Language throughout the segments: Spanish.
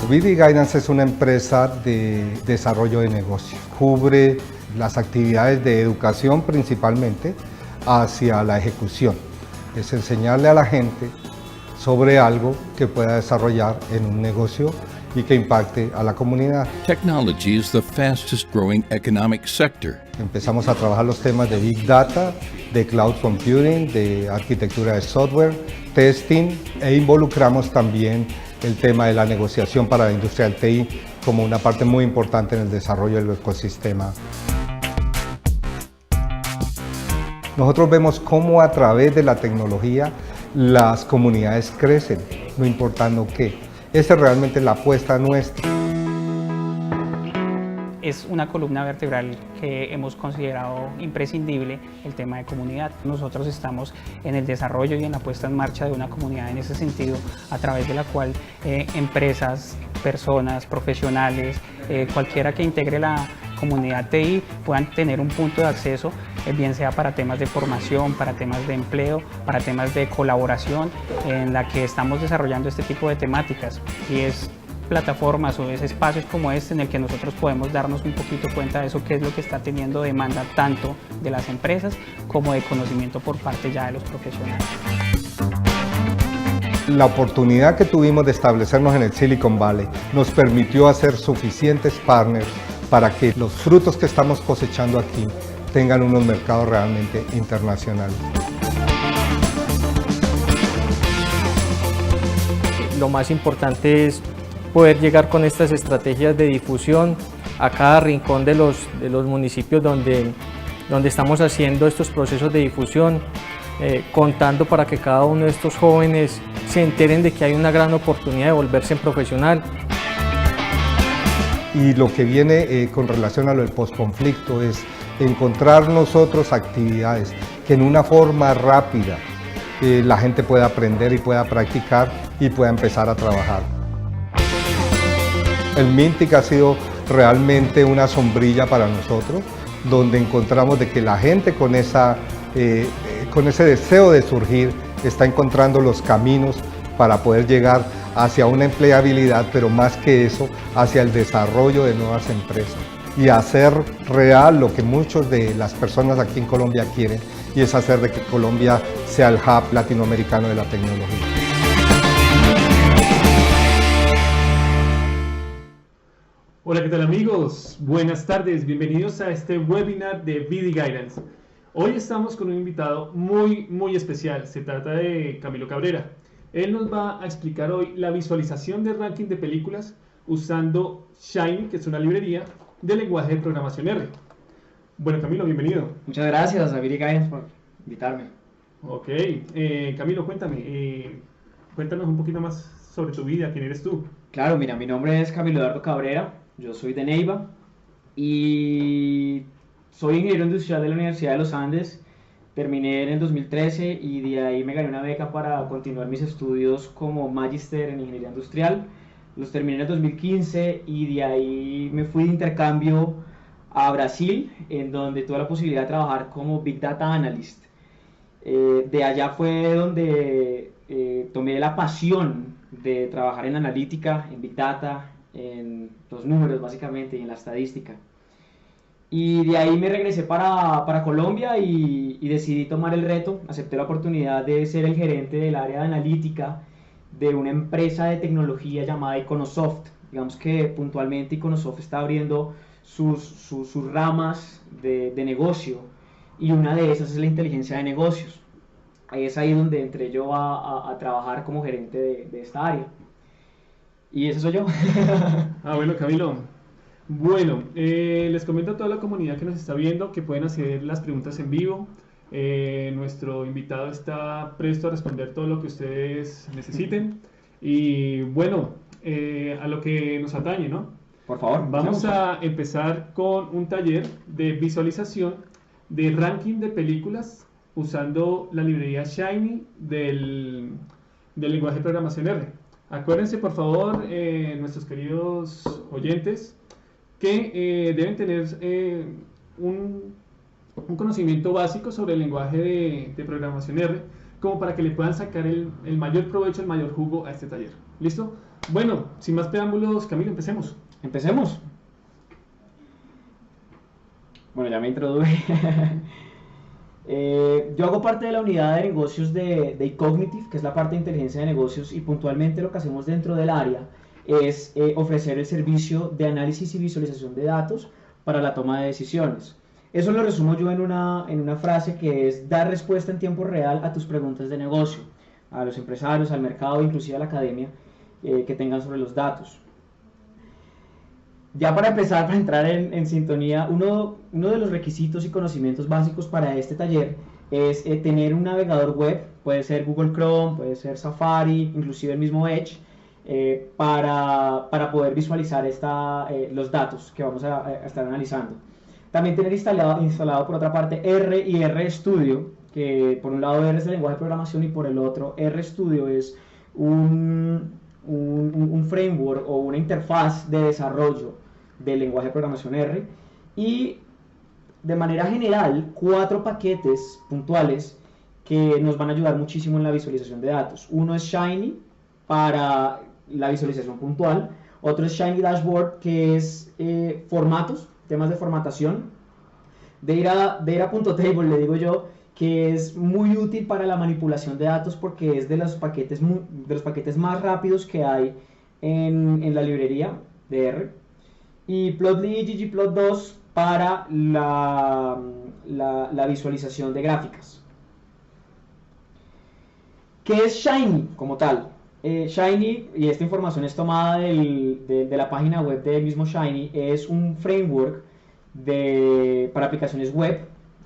VD Guidance es una empresa de desarrollo de negocio. Cubre las actividades de educación principalmente hacia la ejecución. Es enseñarle a la gente sobre algo que pueda desarrollar en un negocio y que impacte a la comunidad. Technology is the fastest growing economic sector. Empezamos a trabajar los temas de Big Data, de Cloud Computing, de arquitectura de software, testing e involucramos también el tema de la negociación para la industria del TI como una parte muy importante en el desarrollo del ecosistema. Nosotros vemos cómo a través de la tecnología las comunidades crecen, no importando qué. Esa es realmente la apuesta nuestra. Es una columna vertebral que hemos considerado imprescindible, el tema de comunidad. Nosotros estamos en el desarrollo y en la puesta en marcha de una comunidad en ese sentido, a través de la cual empresas, personas, profesionales, cualquiera que integre la comunidad TI puedan tener un punto de acceso, bien sea para temas de formación, para temas de empleo, para temas de colaboración, en la que estamos desarrollando este tipo de temáticas. Y es plataformas o es espacios como este en el que nosotros podemos darnos un poquito cuenta de eso, qué es lo que está teniendo demanda tanto de las empresas como de conocimiento por parte ya de los profesionales. La oportunidad que tuvimos de establecernos en el Silicon Valley nos permitió hacer suficientes partners para que los frutos que estamos cosechando aquí tengan unos mercados realmente internacionales. Lo más importante es poder llegar con estas estrategias de difusión a cada rincón de los municipios donde estamos haciendo estos procesos de difusión, contando para que cada uno de estos jóvenes se enteren de que hay una gran oportunidad de volverse profesional. Y lo que viene con relación a lo del posconflicto es encontrar nosotros actividades que en una forma rápida la gente pueda aprender y pueda practicar y pueda empezar a trabajar. El Mintic ha sido realmente una sombrilla para nosotros, donde encontramos de que la gente con ese deseo de surgir está encontrando los caminos para poder llegar hacia una empleabilidad, pero más que eso, hacia el desarrollo de nuevas empresas y hacer real lo que muchas de las personas aquí en Colombia quieren, y es hacer de que Colombia sea el hub latinoamericano de la tecnología. Hola, ¿qué tal amigos? Buenas tardes, bienvenidos a este webinar de VD Guidance. Hoy estamos con un invitado muy especial, se trata de Camilo Cabrera. Él nos va a explicar hoy la visualización de ranking de películas usando Shiny, que es una librería de lenguaje de programación R. Bueno, Camilo, bienvenido. Muchas gracias a VD Guidance por invitarme. Ok, Camilo, cuéntanos un poquito más sobre tu vida, quién eres tú. Claro, mira, mi nombre es Camilo Eduardo Cabrera, yo soy de Neiva y soy ingeniero industrial de la Universidad de los Andes. Terminé en el 2013 y de ahí me gané una beca para continuar mis estudios como Magister en Ingeniería Industrial. Los terminé en el 2015 y de ahí me fui de intercambio a Brasil, en donde tuve la posibilidad de trabajar como Big Data Analyst. De allá fue donde tomé la pasión de trabajar en analítica, en Big Data, en los números básicamente y en la estadística. Y de ahí me regresé para Colombia y decidí tomar el reto, acepté la oportunidad de ser el gerente del área de analítica de una empresa de tecnología llamada Iconosoft. Digamos que puntualmente Iconosoft está abriendo sus ramas de negocio y una de esas es la inteligencia de negocios. Ahí es ahí donde entré yo a trabajar como gerente de esta área. Y ese soy yo. Bueno, Camilo. Bueno, les comento a toda la comunidad que nos está viendo que pueden hacer las preguntas en vivo. Nuestro invitado está presto a responder todo lo que ustedes necesiten. Y bueno, a lo que nos atañe, ¿no? Por favor. Vamos a empezar con un taller de visualización de ranking de películas usando la librería Shiny del lenguaje de programación R. Acuérdense, por favor, nuestros queridos oyentes, que deben tener un conocimiento básico sobre el lenguaje de programación R, como para que le puedan sacar el mayor provecho, el mayor jugo a este taller. ¿Listo? Bueno, sin más preámbulos, Camilo, empecemos. Empecemos. Bueno, ya me introduje. Yo hago parte de la unidad de negocios de eCognitive, que es la parte de inteligencia de negocios, y puntualmente lo que hacemos dentro del área es ofrecer el servicio de análisis y visualización de datos para la toma de decisiones. Eso lo resumo yo en una frase que es dar respuesta en tiempo real a tus preguntas de negocio, a los empresarios, al mercado, inclusive a la academia que tengan sobre los datos. Ya para empezar, para entrar en sintonía, uno de los requisitos y conocimientos básicos para este taller es tener un navegador web, puede ser Google Chrome, puede ser Safari, inclusive el mismo Edge, para poder visualizar los datos que vamos a estar analizando. También tener instalado por otra parte R y RStudio, que por un lado R es el lenguaje de programación y por el otro RStudio es un framework o una interfaz de desarrollo del lenguaje de programación R, y de manera general 4 paquetes puntuales que nos van a ayudar muchísimo en la visualización de datos. Uno es Shiny para la visualización puntual, otro es Shiny Dashboard, que es formatos, temas de formatación. Data.table, le digo yo, que es muy útil para la manipulación de datos porque es de los paquetes más rápidos que hay en la librería de R. Y Plotly y ggplot2 para la visualización de gráficas. ¿Qué es Shiny como tal? Shiny, y esta información es tomada de la página web del mismo Shiny, es un framework para aplicaciones web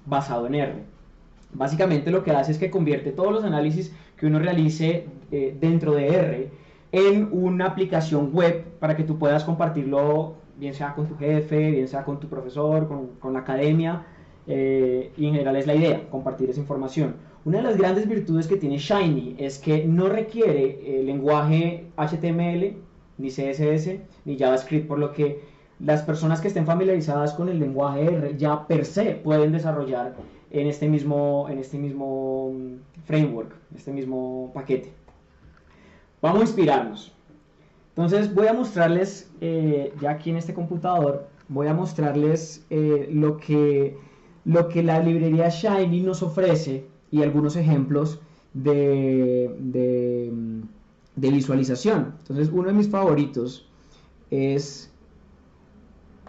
basado en R. Básicamente lo que hace es que convierte todos los análisis que uno realice dentro de R en una aplicación web para que tú puedas compartirlo, bien sea con tu jefe, bien sea con tu profesor, con la academia, y en general es la idea, compartir esa información. Una de las grandes virtudes que tiene Shiny es que no requiere lenguaje HTML, ni CSS, ni JavaScript, por lo que las personas que estén familiarizadas con el lenguaje R ya per se pueden desarrollar en este mismo framework, este mismo paquete. Vamos a inspirarnos. Entonces voy a mostrarles, ya aquí en este computador, voy a mostrarles lo que la librería Shiny nos ofrece y algunos ejemplos de visualización. Entonces uno de mis favoritos es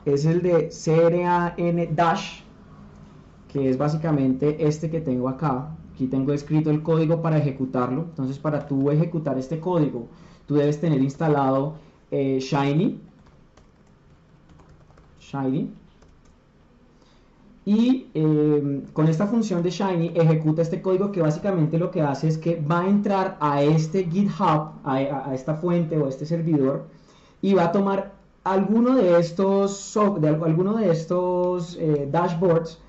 el de CRAN Dash, que es básicamente este que tengo acá. Aquí tengo escrito el código para ejecutarlo. Entonces para tú ejecutar este código, tú debes tener instalado Shiny. Y con esta función de Shiny ejecuta este código que básicamente lo que hace es que va a entrar a este GitHub, a esta fuente o a este servidor, y va a tomar alguno de estos dashboards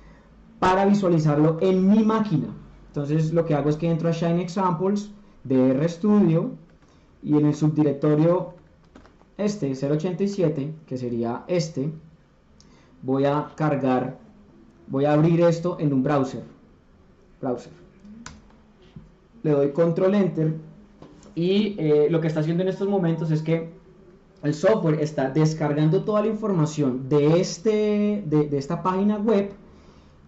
para visualizarlo en mi máquina. Entonces lo que hago es que entro a Shiny Examples de RStudio y en el subdirectorio 087, que sería voy a abrir esto en un browser. Le doy control enter y lo que está haciendo en estos momentos es que el software está descargando toda la información de esta página web,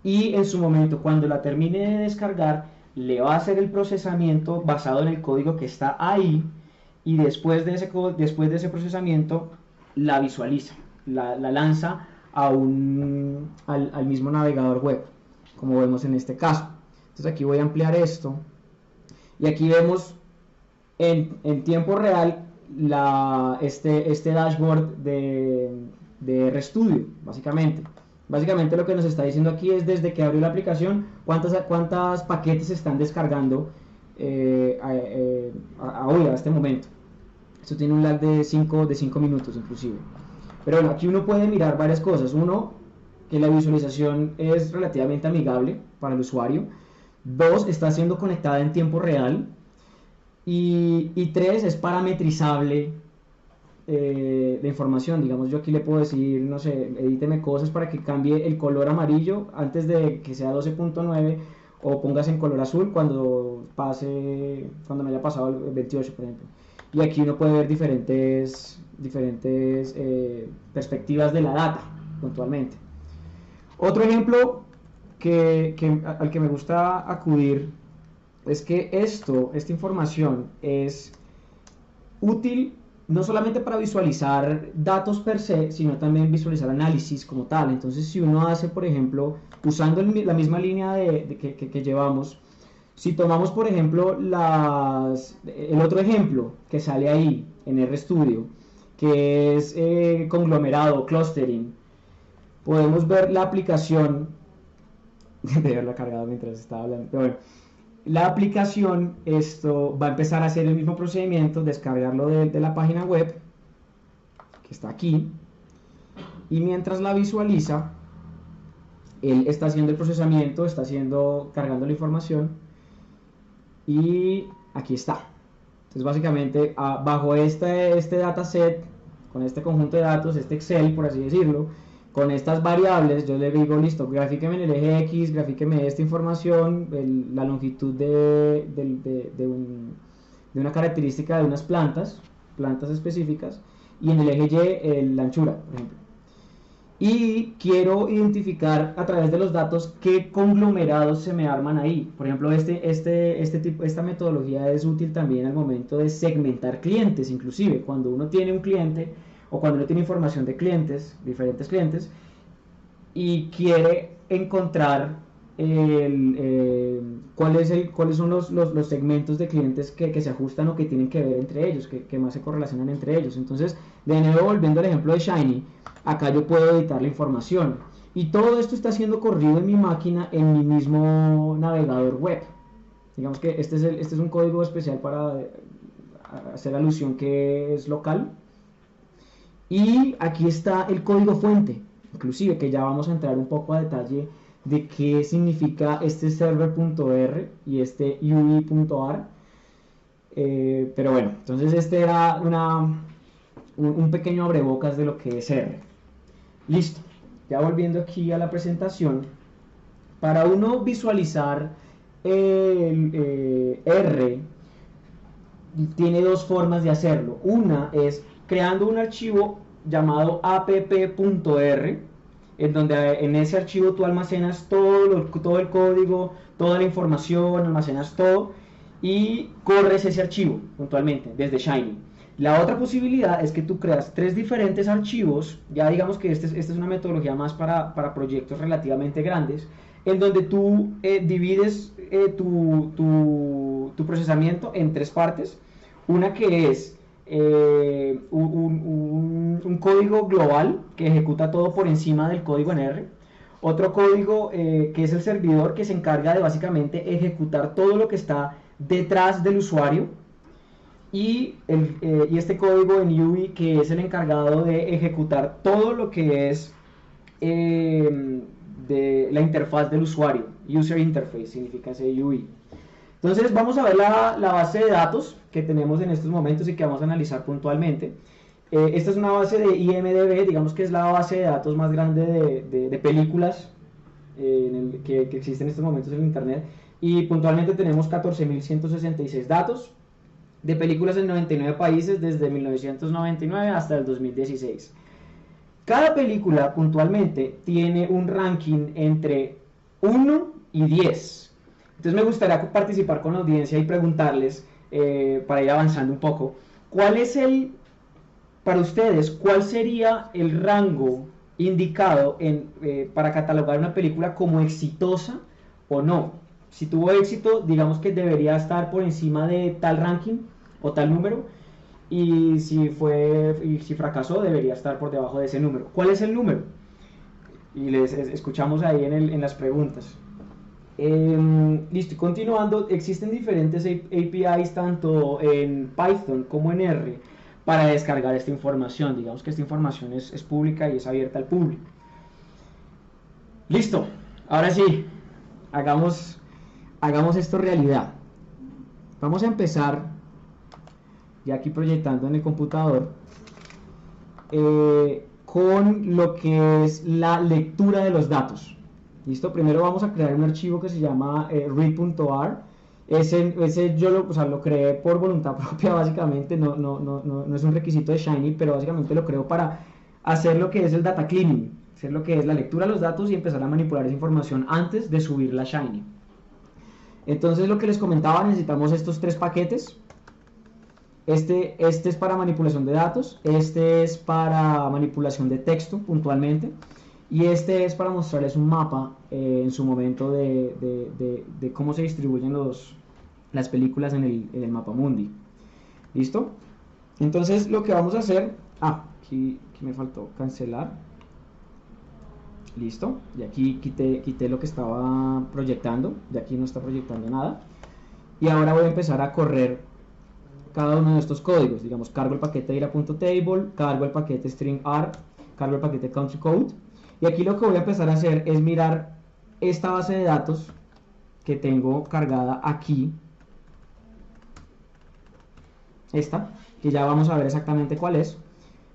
y en su momento, cuando la termine de descargar, le va a hacer el procesamiento basado en el código que está ahí, y después de ese procesamiento la visualiza, la lanza al mismo navegador web, como vemos en este caso. Entonces aquí voy a ampliar esto, y aquí vemos en tiempo real este dashboard de RStudio, básicamente. Básicamente lo que nos está diciendo aquí es desde que abrió la aplicación cuántas paquetes se están descargando a este momento. Esto tiene un lag de 5 minutos inclusive. Pero bueno, aquí uno puede mirar varias cosas. Uno, que la visualización es relativamente amigable para el usuario. 2, está siendo conectada en tiempo real. Y 3, es parametrizable la información. Digamos, yo aquí le puedo decir, no sé, edíteme cosas para que cambie el color amarillo antes de que sea 12.9, o pongas en color azul cuando me haya pasado el 28, por ejemplo. y aquí uno puede ver diferentes perspectivas de la data puntualmente. Otro ejemplo al que me gusta acudir es que esta información es útil no solamente para visualizar datos per se, sino también visualizar análisis como tal. Entonces, si uno hace, por ejemplo, usando la misma línea que llevamos, si tomamos, por ejemplo, el otro ejemplo que sale ahí en RStudio, que es conglomerado, clustering, podemos ver la aplicación, de haberla cargado mientras estaba hablando, pero bueno, la aplicación va a empezar a hacer el mismo procedimiento, descargarlo de la página web, que está aquí, y mientras la visualiza, él está haciendo el procesamiento, cargando la información, y aquí está. Entonces básicamente bajo este dataset, con este conjunto de datos, este Excel por así decirlo, con estas variables yo le digo, listo, grafíqueme en el eje X, grafíqueme esta información, la longitud de una característica de unas plantas específicas, y en el eje Y la anchura, por ejemplo. Y quiero identificar a través de los datos qué conglomerados se me arman ahí. Por ejemplo, esta metodología es útil también al momento de segmentar clientes, inclusive cuando uno tiene un cliente o cuando uno tiene información de clientes, diferentes clientes, y quiere encontrar cuáles son los segmentos de clientes que se ajustan o que tienen que ver entre ellos, que más se correlacionan entre ellos. Entonces, de nuevo, volviendo al ejemplo de Shiny, acá yo puedo editar la información. Y todo esto está siendo corrido en mi máquina, en mi mismo navegador web. Digamos que este es un código especial para hacer alusión que es local. Y aquí está el código fuente, inclusive, que ya vamos a entrar un poco a detalle de qué significa este server.r y este UI.r. Pero bueno, entonces este era un pequeño abrebocas de lo que es R. Listo, ya volviendo aquí a la presentación, para uno visualizar el R, tiene dos formas de hacerlo. Una es creando un archivo llamado app.r, en donde en ese archivo tú almacenas todo el código, toda la información, almacenas todo y corres ese archivo puntualmente desde Shiny. La otra posibilidad es que tú creas 3 diferentes archivos, ya digamos que esta es una metodología más para proyectos relativamente grandes, en donde tú divides tu procesamiento en 3 partes. Una que es un código global que ejecuta todo por encima del código en R. Otro código que es el servidor, que se encarga de básicamente ejecutar todo lo que está detrás del usuario. Y este código en UI, que es el encargado de ejecutar todo lo que es de la interfaz del usuario. User Interface significa ese UI. Entonces vamos a ver la base de datos que tenemos en estos momentos y que vamos a analizar puntualmente. Esta es una base de IMDb, digamos que es la base de datos más grande de películas que existe en estos momentos en internet. Y puntualmente tenemos 14.166 datos de películas en 99 países desde 1999 hasta el 2016. Cada película puntualmente tiene un ranking entre 1 y 10. Entonces me gustaría participar con la audiencia y preguntarles, para ir avanzando un poco, para ustedes, ¿cuál sería el rango indicado para catalogar una película como exitosa o no? Si tuvo éxito, digamos que debería estar por encima de tal ranking o tal número, y si fracasó, debería estar por debajo de ese número. ¿Cuál es el número? Y les escuchamos ahí en las preguntas. Listo, continuando, existen diferentes APIs tanto en Python como en R para descargar esta información. Digamos que esta información es pública y es abierta al público. Listo, ahora sí, hagamos esto realidad. Vamos a empezar, ya aquí proyectando en el computador, con lo que es la lectura de los datos. ¿Listo? Primero vamos a crear un archivo que se llama read.r Ese yo o sea, lo creé por voluntad propia, básicamente, no es un requisito de Shiny, pero básicamente lo creo para hacer lo que es el data cleaning, hacer lo que es la lectura de los datos y empezar a manipular esa información antes de subirla a Shiny. Entonces, lo que les comentaba, necesitamos estos 3 paquetes. Este es para manipulación de datos, este es para manipulación de texto puntualmente, y este es para mostrarles un mapa en su momento de cómo se distribuyen las películas en el mapa mundi. ¿Listo? Entonces lo que vamos a hacer... aquí me faltó cancelar. Listo, y aquí quité lo que estaba proyectando, de aquí no está proyectando nada. Y ahora voy a empezar a correr cada uno de estos códigos. Digamos, cargo el paquete data.table, cargo el paquete string_r, cargo el paquete country code. Y aquí lo que voy a empezar a hacer es mirar esta base de datos que tengo cargada aquí. Esta, que ya vamos a ver exactamente cuál es.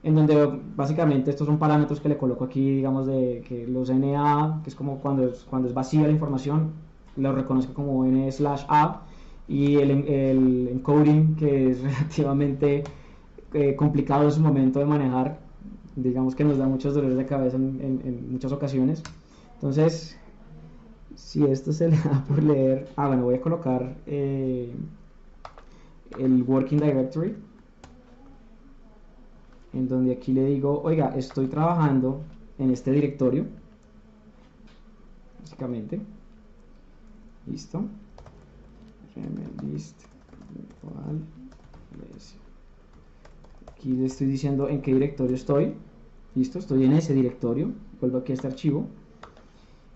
En donde básicamente estos son parámetros que le coloco aquí, digamos, de que los NA, que es como cuando es vacía la información, lo reconozco como N/A. Y el encoding, que es relativamente complicado en su momento de manejar, digamos que nos da muchos dolores de cabeza en muchas ocasiones. Entonces, si esto se le da por leer, bueno, voy a colocar el working directory, en donde aquí le digo, oiga, estoy trabajando en este directorio, básicamente. Listo. List virtual. Aquí le estoy diciendo en qué directorio estoy. Listo, estoy en ese directorio. Vuelvo aquí a este archivo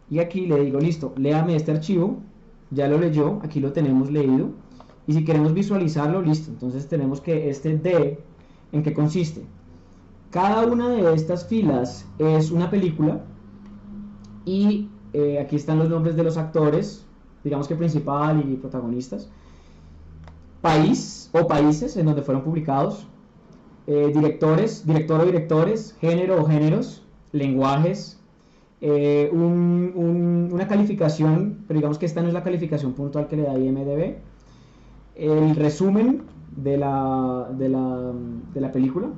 y aquí le digo, listo, léame este archivo. Ya lo leyó, aquí lo tenemos leído, y si queremos visualizarlo, listo, entonces tenemos que este D, ¿en qué consiste? Cada una de estas filas es una película y aquí están los nombres de los actores, digamos que principal y protagonistas, país o países en donde fueron publicados, directores, director o directores, género o géneros, lenguajes, una calificación, pero digamos que esta no es la calificación puntual que le da IMDb, el resumen de la película,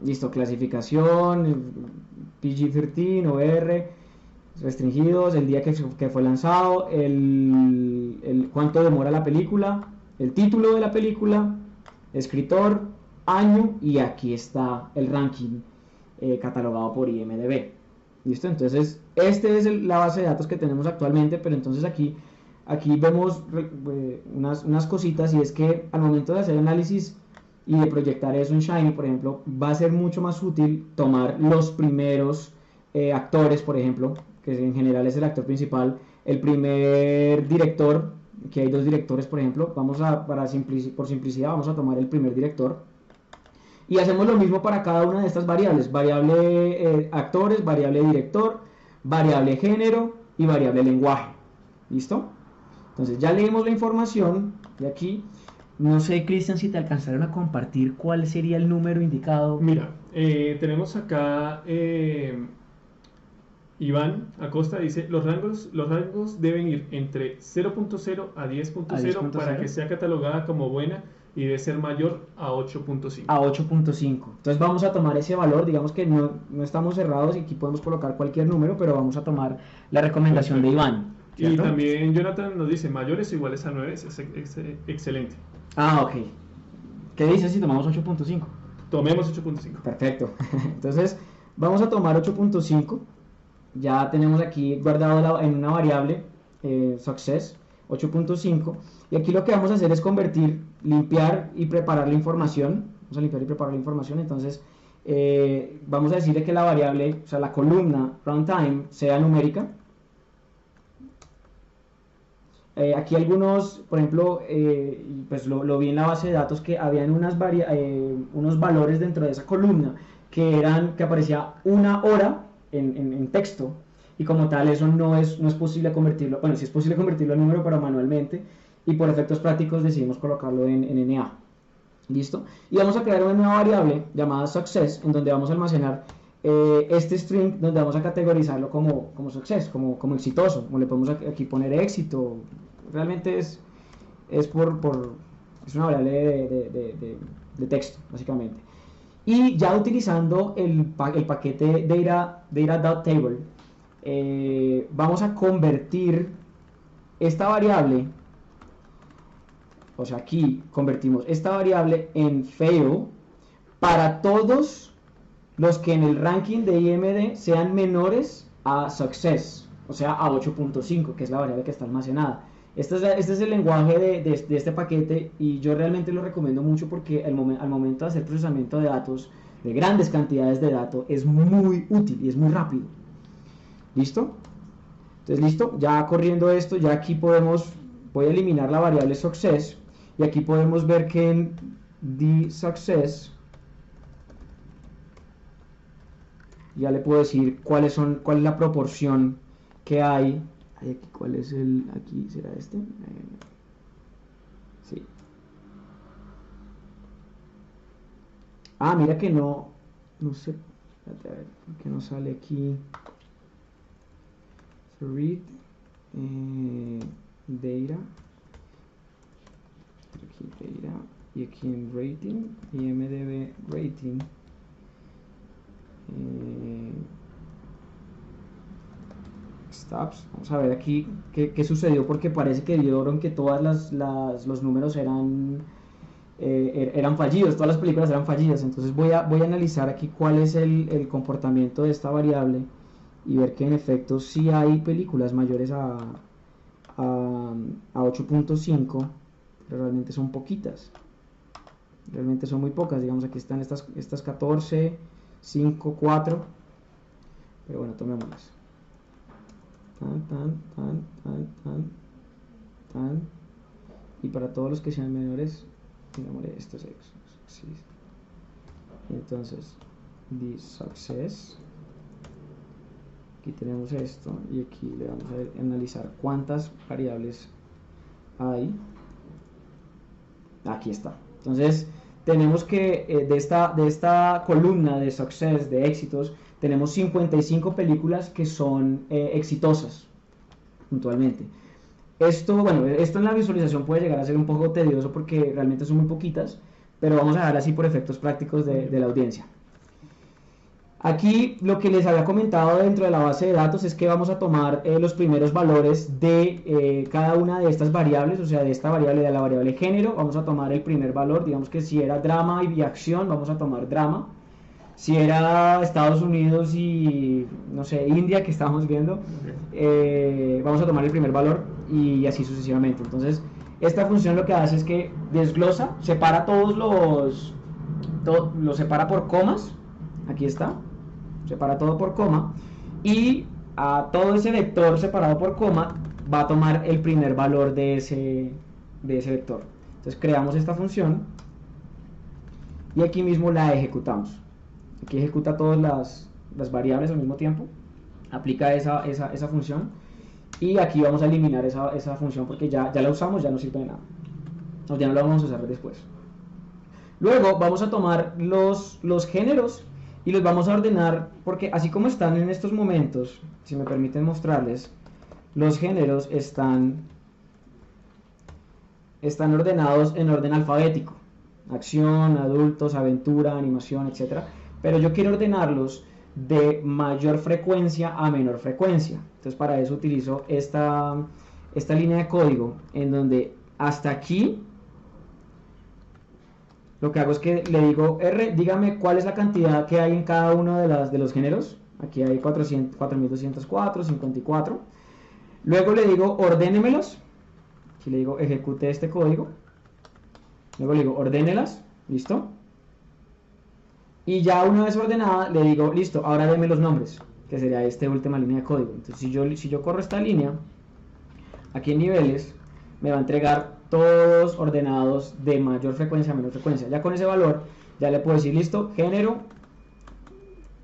listo, clasificación, PG-13 o R, restringidos, el día que fue lanzado, cuánto demora la película, el título de la película, escritor, año, y aquí está el ranking catalogado por IMDb. ¿Listo? Entonces, este es la base de datos que tenemos actualmente, pero entonces aquí vemos unas cositas, y es que al momento de hacer análisis y de proyectar eso en Shiny, por ejemplo, va a ser mucho más útil tomar los primeros actores, por ejemplo, que en general es el actor principal, el primer director, que hay 2 directores, por ejemplo, por simplicidad vamos a tomar el primer director, y hacemos lo mismo para cada una de estas variables, variable actores, variable director, variable género y variable lenguaje. ¿Listo? Entonces ya leímos la información de aquí. No sé, Cristian, si te alcanzaron a compartir cuál sería el número indicado. Mira, tenemos acá Iván Acosta dice, los rangos deben ir entre 0.0 a 10.0 para que sea catalogada como buena, y debe ser mayor a 8.5. A 8.5. Entonces vamos a tomar ese valor, digamos que no estamos cerrados y aquí podemos colocar cualquier número, pero vamos a tomar la recomendación de Iván. Y también Jonathan nos dice, mayores o iguales a 9, es excelente. Ok. ¿Qué dices si tomamos 8.5? Tomemos 8.5. Perfecto. Entonces vamos a tomar 8.5. Ya tenemos aquí guardado en una variable success 8.5, y aquí lo que vamos a hacer es limpiar y preparar la información. Vamos a limpiar y preparar la información. Entonces vamos a decirle que la variable, o sea, la columna runtime sea numérica. Aquí algunos, por ejemplo, pues lo vi en la base de datos, que habían unos valores dentro de esa columna que aparecía una hora en texto, y como tal eso no es posible convertirlo, bueno, sí es posible convertirlo en número, pero manualmente, y por efectos prácticos decidimos colocarlo en NA. ¿Listo? Y vamos a crear una nueva variable llamada success, en donde vamos a almacenar este string, donde vamos a categorizarlo como success, como exitoso, como le podemos aquí poner éxito. Realmente es es es una variable de texto, básicamente. Y ya utilizando el paquete data.table, vamos a convertir esta variable, o sea, aquí convertimos esta variable en fail para todos los que en el ranking de IMD sean menores a success, o sea, a 8.5, que es la variable que está almacenada. Este es el lenguaje de este paquete, y yo realmente lo recomiendo mucho porque al momento de hacer procesamiento de datos, de grandes cantidades de datos, es muy útil y es muy rápido. ¿Listo? Entonces, listo, ya corriendo esto, ya aquí voy a eliminar la variable success, y aquí podemos ver que en the_success ya le puedo decir cuál es la proporción que hay. Aquí, ¿cuál es aquí será este? Sí. Mira que no sé, espérate, a ver, ¿por qué no sale aquí? Read data, aquí data, y aquí en rating, IMDb rating, stops. Vamos a ver aquí qué sucedió, porque parece que dieron que todas los números eran fallidos, todas las películas eran fallidas. Entonces voy a analizar aquí cuál es el comportamiento de esta variable y ver que en efecto sí hay películas mayores a 8.5, pero realmente son poquitas, realmente son muy pocas. Digamos, aquí están estas 14, 5, 4, pero bueno, tomémoslas. Y para todos los que sean menores, digámosle estos sí. Entonces, the success, aquí tenemos esto, y aquí le vamos a analizar cuántas variables hay. Aquí está. Entonces tenemos que de esta columna de success, de éxitos, tenemos 55 películas que son exitosas puntualmente. Esto en la visualización puede llegar a ser un poco tedioso porque realmente son muy poquitas, pero vamos a dejar así por efectos prácticos de la audiencia. Aquí lo que les había comentado dentro de la base de datos es que vamos a tomar los primeros valores de cada una de estas variables, o sea, de esta variable, de la variable género, vamos a tomar el primer valor. Digamos que si era drama y acción, vamos a tomar drama. Si era Estados Unidos y, no sé, India, que estábamos viendo, vamos a tomar el primer valor, y así sucesivamente. Entonces, esta función lo que hace es que desglosa, separa los separa por comas. Aquí está, separa todo por coma, y a todo ese vector separado por coma va a tomar el primer valor de ese vector. Entonces creamos esta función y aquí mismo la ejecutamos. Aquí ejecuta todas las variables al mismo tiempo, aplica esa función, y aquí vamos a eliminar esa función porque ya la usamos, ya no sirve de nada, o ya no la vamos a usar después. Luego vamos a tomar los géneros y los vamos a ordenar, porque así como están en estos momentos, si me permiten mostrarles, los géneros están ordenados en orden alfabético: acción, adultos, aventura, animación, etc. Pero yo quiero ordenarlos de mayor frecuencia a menor frecuencia. Entonces para eso utilizo esta línea de código, en donde hasta aquí lo que hago es que le digo R, dígame cuál es la cantidad que hay en cada uno de los géneros. Aquí hay 4204, 54. Luego le digo ordénemelos. Aquí le digo ejecute este código. Luego le digo ordénelas. Listo. Y ya una vez ordenada le digo listo, ahora deme los nombres, que sería esta última línea de código. Entonces si yo corro esta línea, aquí en niveles me va a entregar todos ordenados de mayor frecuencia a menor frecuencia. Ya con ese valor ya le puedo decir listo, género,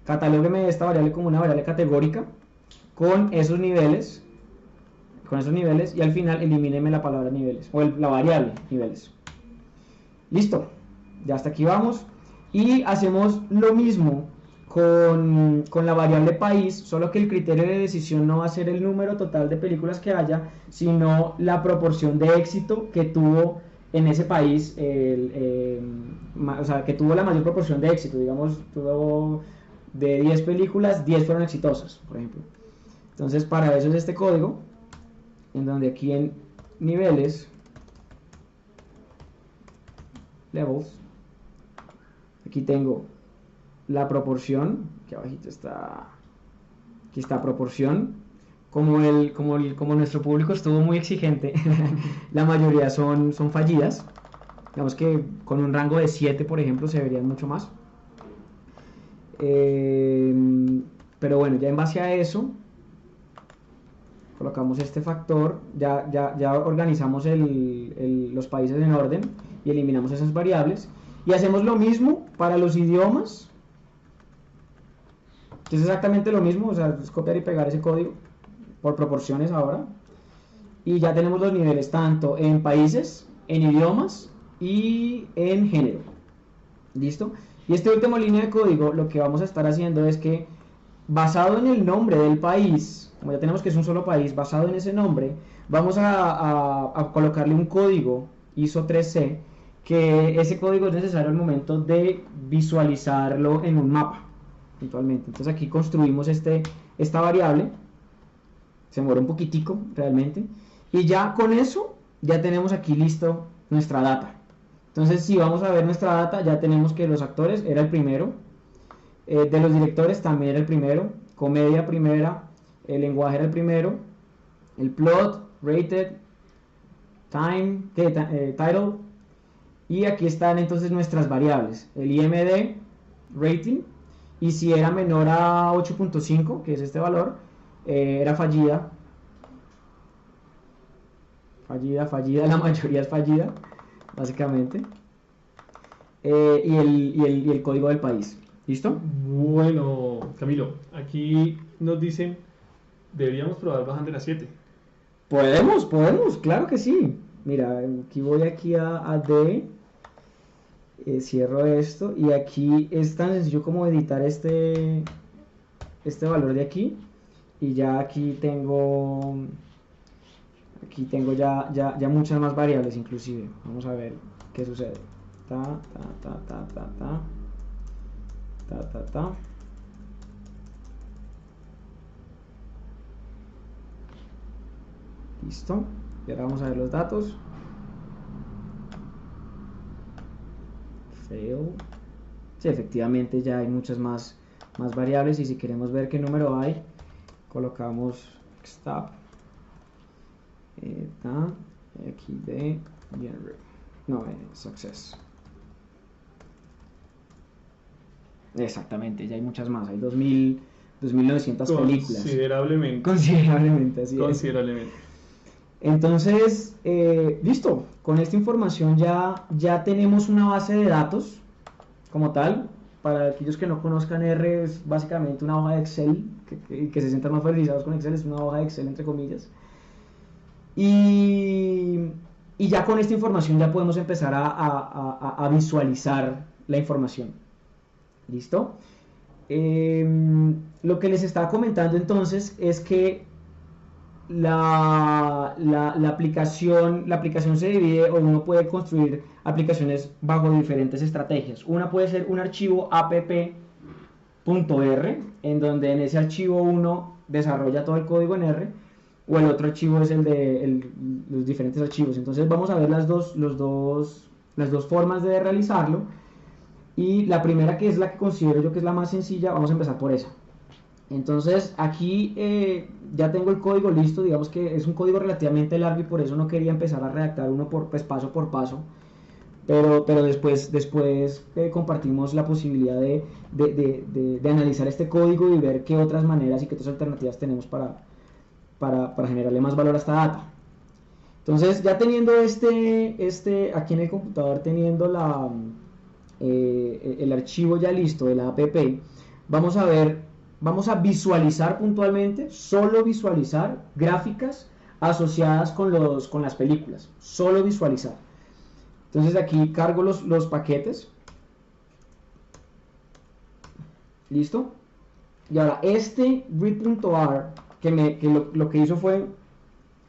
catalógueme esta variable como una variable categórica con esos niveles, y al final elimíneme la palabra niveles, o la variable niveles. Listo, ya hasta aquí vamos. Y hacemos lo mismo con la variable país, solo que el criterio de decisión no va a ser el número total de películas que haya, sino la proporción de éxito que tuvo en ese país, o sea, que tuvo la mayor proporción de éxito. Digamos, tuvo de 10 películas, 10 fueron exitosas, por ejemplo. Entonces, para eso es este código, en donde aquí en niveles, levels, aquí tengo la proporción, que abajito está, aquí está proporción. Como nuestro público estuvo muy exigente, la mayoría son fallidas. Digamos que con un rango de 7, por ejemplo, se verían mucho más. Pero bueno, ya en base a eso, colocamos este factor, ya organizamos los países en orden y eliminamos esas variables. Y hacemos lo mismo para los idiomas, que es exactamente lo mismo, o sea, es copiar y pegar ese código por proporciones ahora. Y ya tenemos los niveles tanto en países, en idiomas y en género. ¿Listo? Y esta última línea de código, lo que vamos a estar haciendo es que, basado en el nombre del país, como ya tenemos que es un solo país, basado en ese nombre, vamos a colocarle un código ISO 3C, que ese código es necesario al momento de visualizarlo en un mapa, puntualmente. Entonces aquí construimos esta variable, se demora un poquitico realmente, y ya con eso ya tenemos aquí listo nuestra data. Entonces, si vamos a ver nuestra data, ya tenemos que los actores era el primero, de los directores también era el primero, comedia primera, el lenguaje era el primero, el plot, rated, time, title, y aquí están entonces nuestras variables, el IMD, rating, y si era menor a 8.5, que es este valor, era fallida, la mayoría es fallida, básicamente, y el código del país. ¿Listo? Bueno, Camilo, aquí nos dicen, deberíamos probar bajando a 7. Podemos, claro que sí. Mira, aquí voy a D, cierro esto, y aquí es tan sencillo como editar este valor de aquí, y ya aquí tengo ya muchas más variables inclusive. Vamos a ver qué sucede. Listo. Y ahora vamos a ver los datos. Fail. Sí, efectivamente ya hay muchas más variables, y si queremos ver qué número hay, colocamos stop. Aquí de generate. No, success. Exactamente, ya hay muchas más, hay 2.900 películas. Considerablemente, así Considerablemente. Entonces, listo, con esta información ya tenemos una base de datos como tal. Para aquellos que no conozcan, R es básicamente una hoja de Excel, que se sientan más familiarizados con Excel, es una hoja de Excel entre comillas. Y ya con esta información ya podemos empezar a visualizar la información. ¿Listo? Lo que les estaba comentando entonces es que la aplicación se divide, o uno puede construir aplicaciones bajo diferentes estrategias. Una puede ser un archivo app.r, en donde en ese archivo uno desarrolla todo el código en R, o el otro archivo es el de los diferentes archivos. Entonces vamos a ver las dos formas de realizarlo, y la primera, que es la que considero yo que es la más sencilla, vamos a empezar por esa. Entonces aquí ya tengo el código listo. Digamos que es un código relativamente largo, y por eso no quería empezar a redactar uno paso por paso, pero después compartimos la posibilidad de analizar este código y ver qué otras maneras y qué otras alternativas tenemos para generarle más valor a esta data. Entonces, ya teniendo aquí en el computador, teniendo el archivo ya listo de la app, vamos a visualizar puntualmente, solo visualizar gráficas asociadas con las películas, solo visualizar. Entonces aquí cargo los paquetes, ¿Listo? Y ahora este read.r lo que hizo fue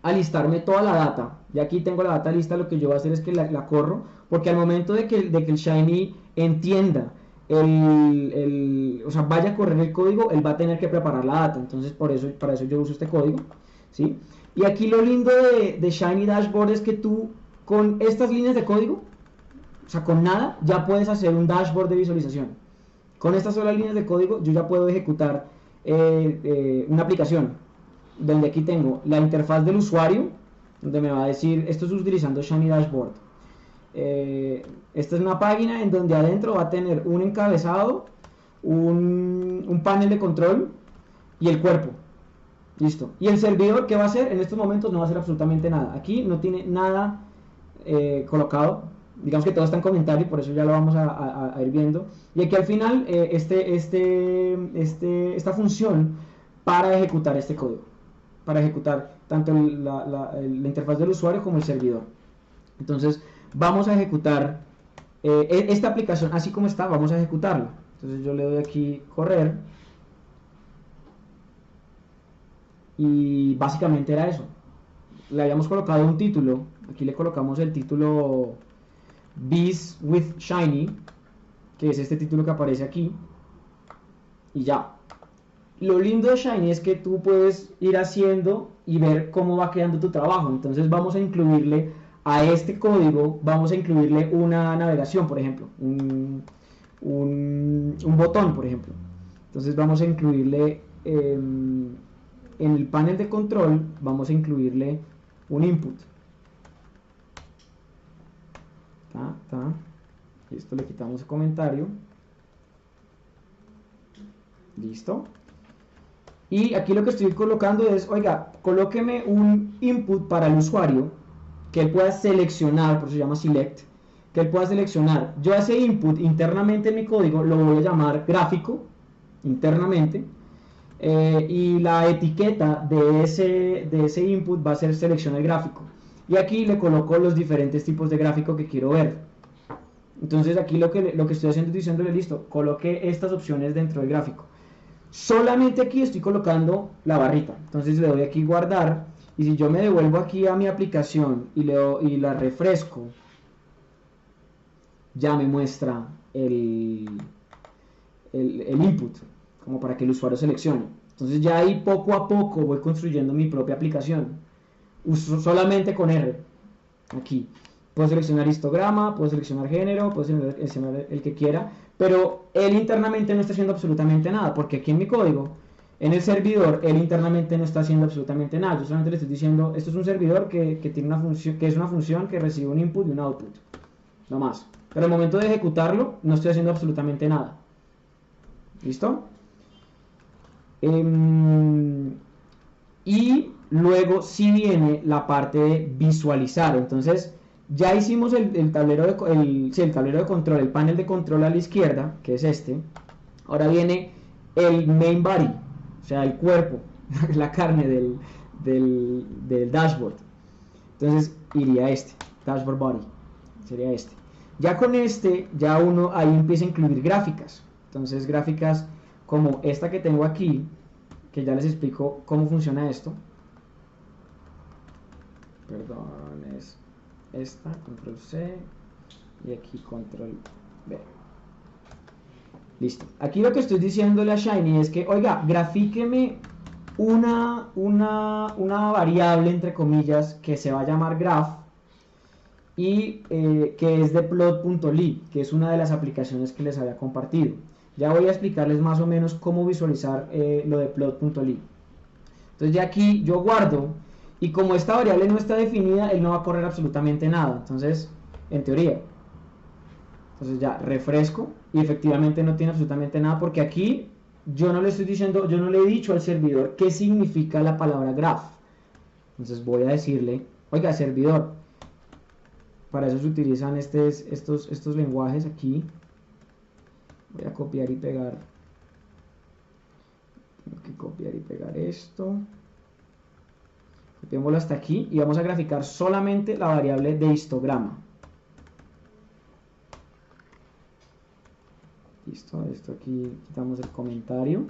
alistarme toda la data. Y aquí tengo la data lista. Lo que yo voy a hacer es que la corro, porque al momento de que el Shiny entienda o sea, vaya a correr el código, él va a tener que preparar la data. Entonces para eso yo uso este código, ¿sí? Y aquí lo lindo de Shiny Dashboard es que tú con estas líneas de código, o sea, con nada, ya puedes hacer un dashboard de visualización. Con estas solas líneas de código yo ya puedo ejecutar una aplicación donde aquí tengo la interfaz del usuario, donde me va a decir, esto es utilizando Shiny Dashboard. Esta es una página en donde adentro va a tener un encabezado, un panel de control y el cuerpo. Listo. Y el servidor, ¿qué va a hacer? En estos momentos no va a hacer absolutamente nada. Aquí no tiene nada colocado. Digamos que todo está en comentario, por eso ya lo vamos a ir viendo. Y aquí al final, esta función para ejecutar este código. Para ejecutar tanto la interfaz del usuario como el servidor. Entonces, vamos a ejecutar esta aplicación así como está, vamos a ejecutarla. Entonces yo le doy aquí correr. Y básicamente era eso. Le habíamos colocado un título. Aquí le colocamos el título Bees with Shiny, que es este título que aparece aquí. Y ya. Lo lindo de Shiny es que tú puedes ir haciendo y ver cómo va quedando tu trabajo. Entonces vamos a incluirle a este código, vamos a incluirle una navegación, por ejemplo. Un botón, por ejemplo. Entonces vamos a incluirle en el panel de control, vamos a incluirle un input. Listo, le quitamos el comentario. Listo. Y aquí lo que estoy colocando es, oiga, colóqueme un input para el usuario que él pueda seleccionar, por eso se llama select, que él pueda seleccionar. Yo a ese input internamente en mi código lo voy a llamar gráfico, internamente, y la etiqueta de ese input va a ser selecciona el gráfico. Y aquí le coloco los diferentes tipos de gráfico que quiero ver. Entonces aquí lo que estoy haciendo es diciéndole, listo, coloque estas opciones dentro del gráfico. Solamente aquí estoy colocando la barrita. Entonces le doy aquí guardar. Y si yo me devuelvo aquí a mi aplicación y la refresco, ya me muestra el input, como para que el usuario seleccione. Entonces ya ahí poco a poco voy construyendo mi propia aplicación. Uso solamente con R. Aquí. Puedo seleccionar histograma, puedo seleccionar género, puedo seleccionar el que quiera, pero él internamente no está haciendo absolutamente nada, porque aquí en mi código, en el servidor, él internamente no está haciendo absolutamente nada. Yo solamente le estoy diciendo, esto es un servidor que tiene una función, que es una función que recibe un input y un output. No más. Pero al momento de ejecutarlo, no estoy haciendo absolutamente nada. ¿Listo? Y luego sí viene la parte de visualizar. Entonces, ya hicimos el tablero de control, el panel de control a la izquierda, que es este. Ahora viene el main body, o sea, el cuerpo, la carne del dashboard. Entonces iría este, dashboard body, sería este. Ya con este, ya uno ahí empieza a incluir gráficas. Entonces gráficas como esta que tengo aquí, que ya les explico cómo funciona esto. Perdón, es esta, control C, y aquí control V. Listo. Aquí lo que estoy diciéndole a Shiny es que, oiga, grafíqueme una variable, entre comillas, que se va a llamar graph, y que es de plot.ly, que es una de las aplicaciones que les había compartido. Ya voy a explicarles más o menos cómo visualizar lo de plot.ly. Entonces ya aquí yo guardo, y como esta variable no está definida, él no va a correr absolutamente nada. Entonces, en teoría. Entonces ya refresco, y efectivamente no tiene absolutamente nada, porque aquí yo no le estoy diciendo, yo no le he dicho al servidor qué significa la palabra graph. Entonces voy a decirle, oiga, servidor, para eso se utilizan estos lenguajes aquí. Voy a copiar y pegar. Tengo que copiar y pegar esto. Copiémoslo hasta aquí y vamos a graficar solamente la variable de histograma. Listo. Listo, esto aquí quitamos el comentario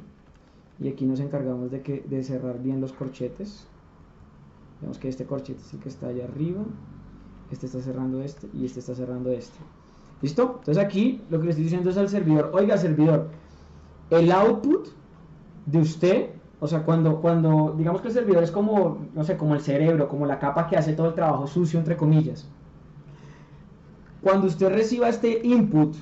y aquí nos encargamos de cerrar bien los corchetes. Vemos que este corchete es el que está allá arriba, este está cerrando este y este está cerrando este. ¿Listo? Entonces aquí lo que le estoy diciendo es al servidor, oiga servidor, el output de usted, o sea, cuando digamos que el servidor es como, no sé, como el cerebro, como la capa que hace todo el trabajo sucio, entre comillas. Cuando usted reciba este input,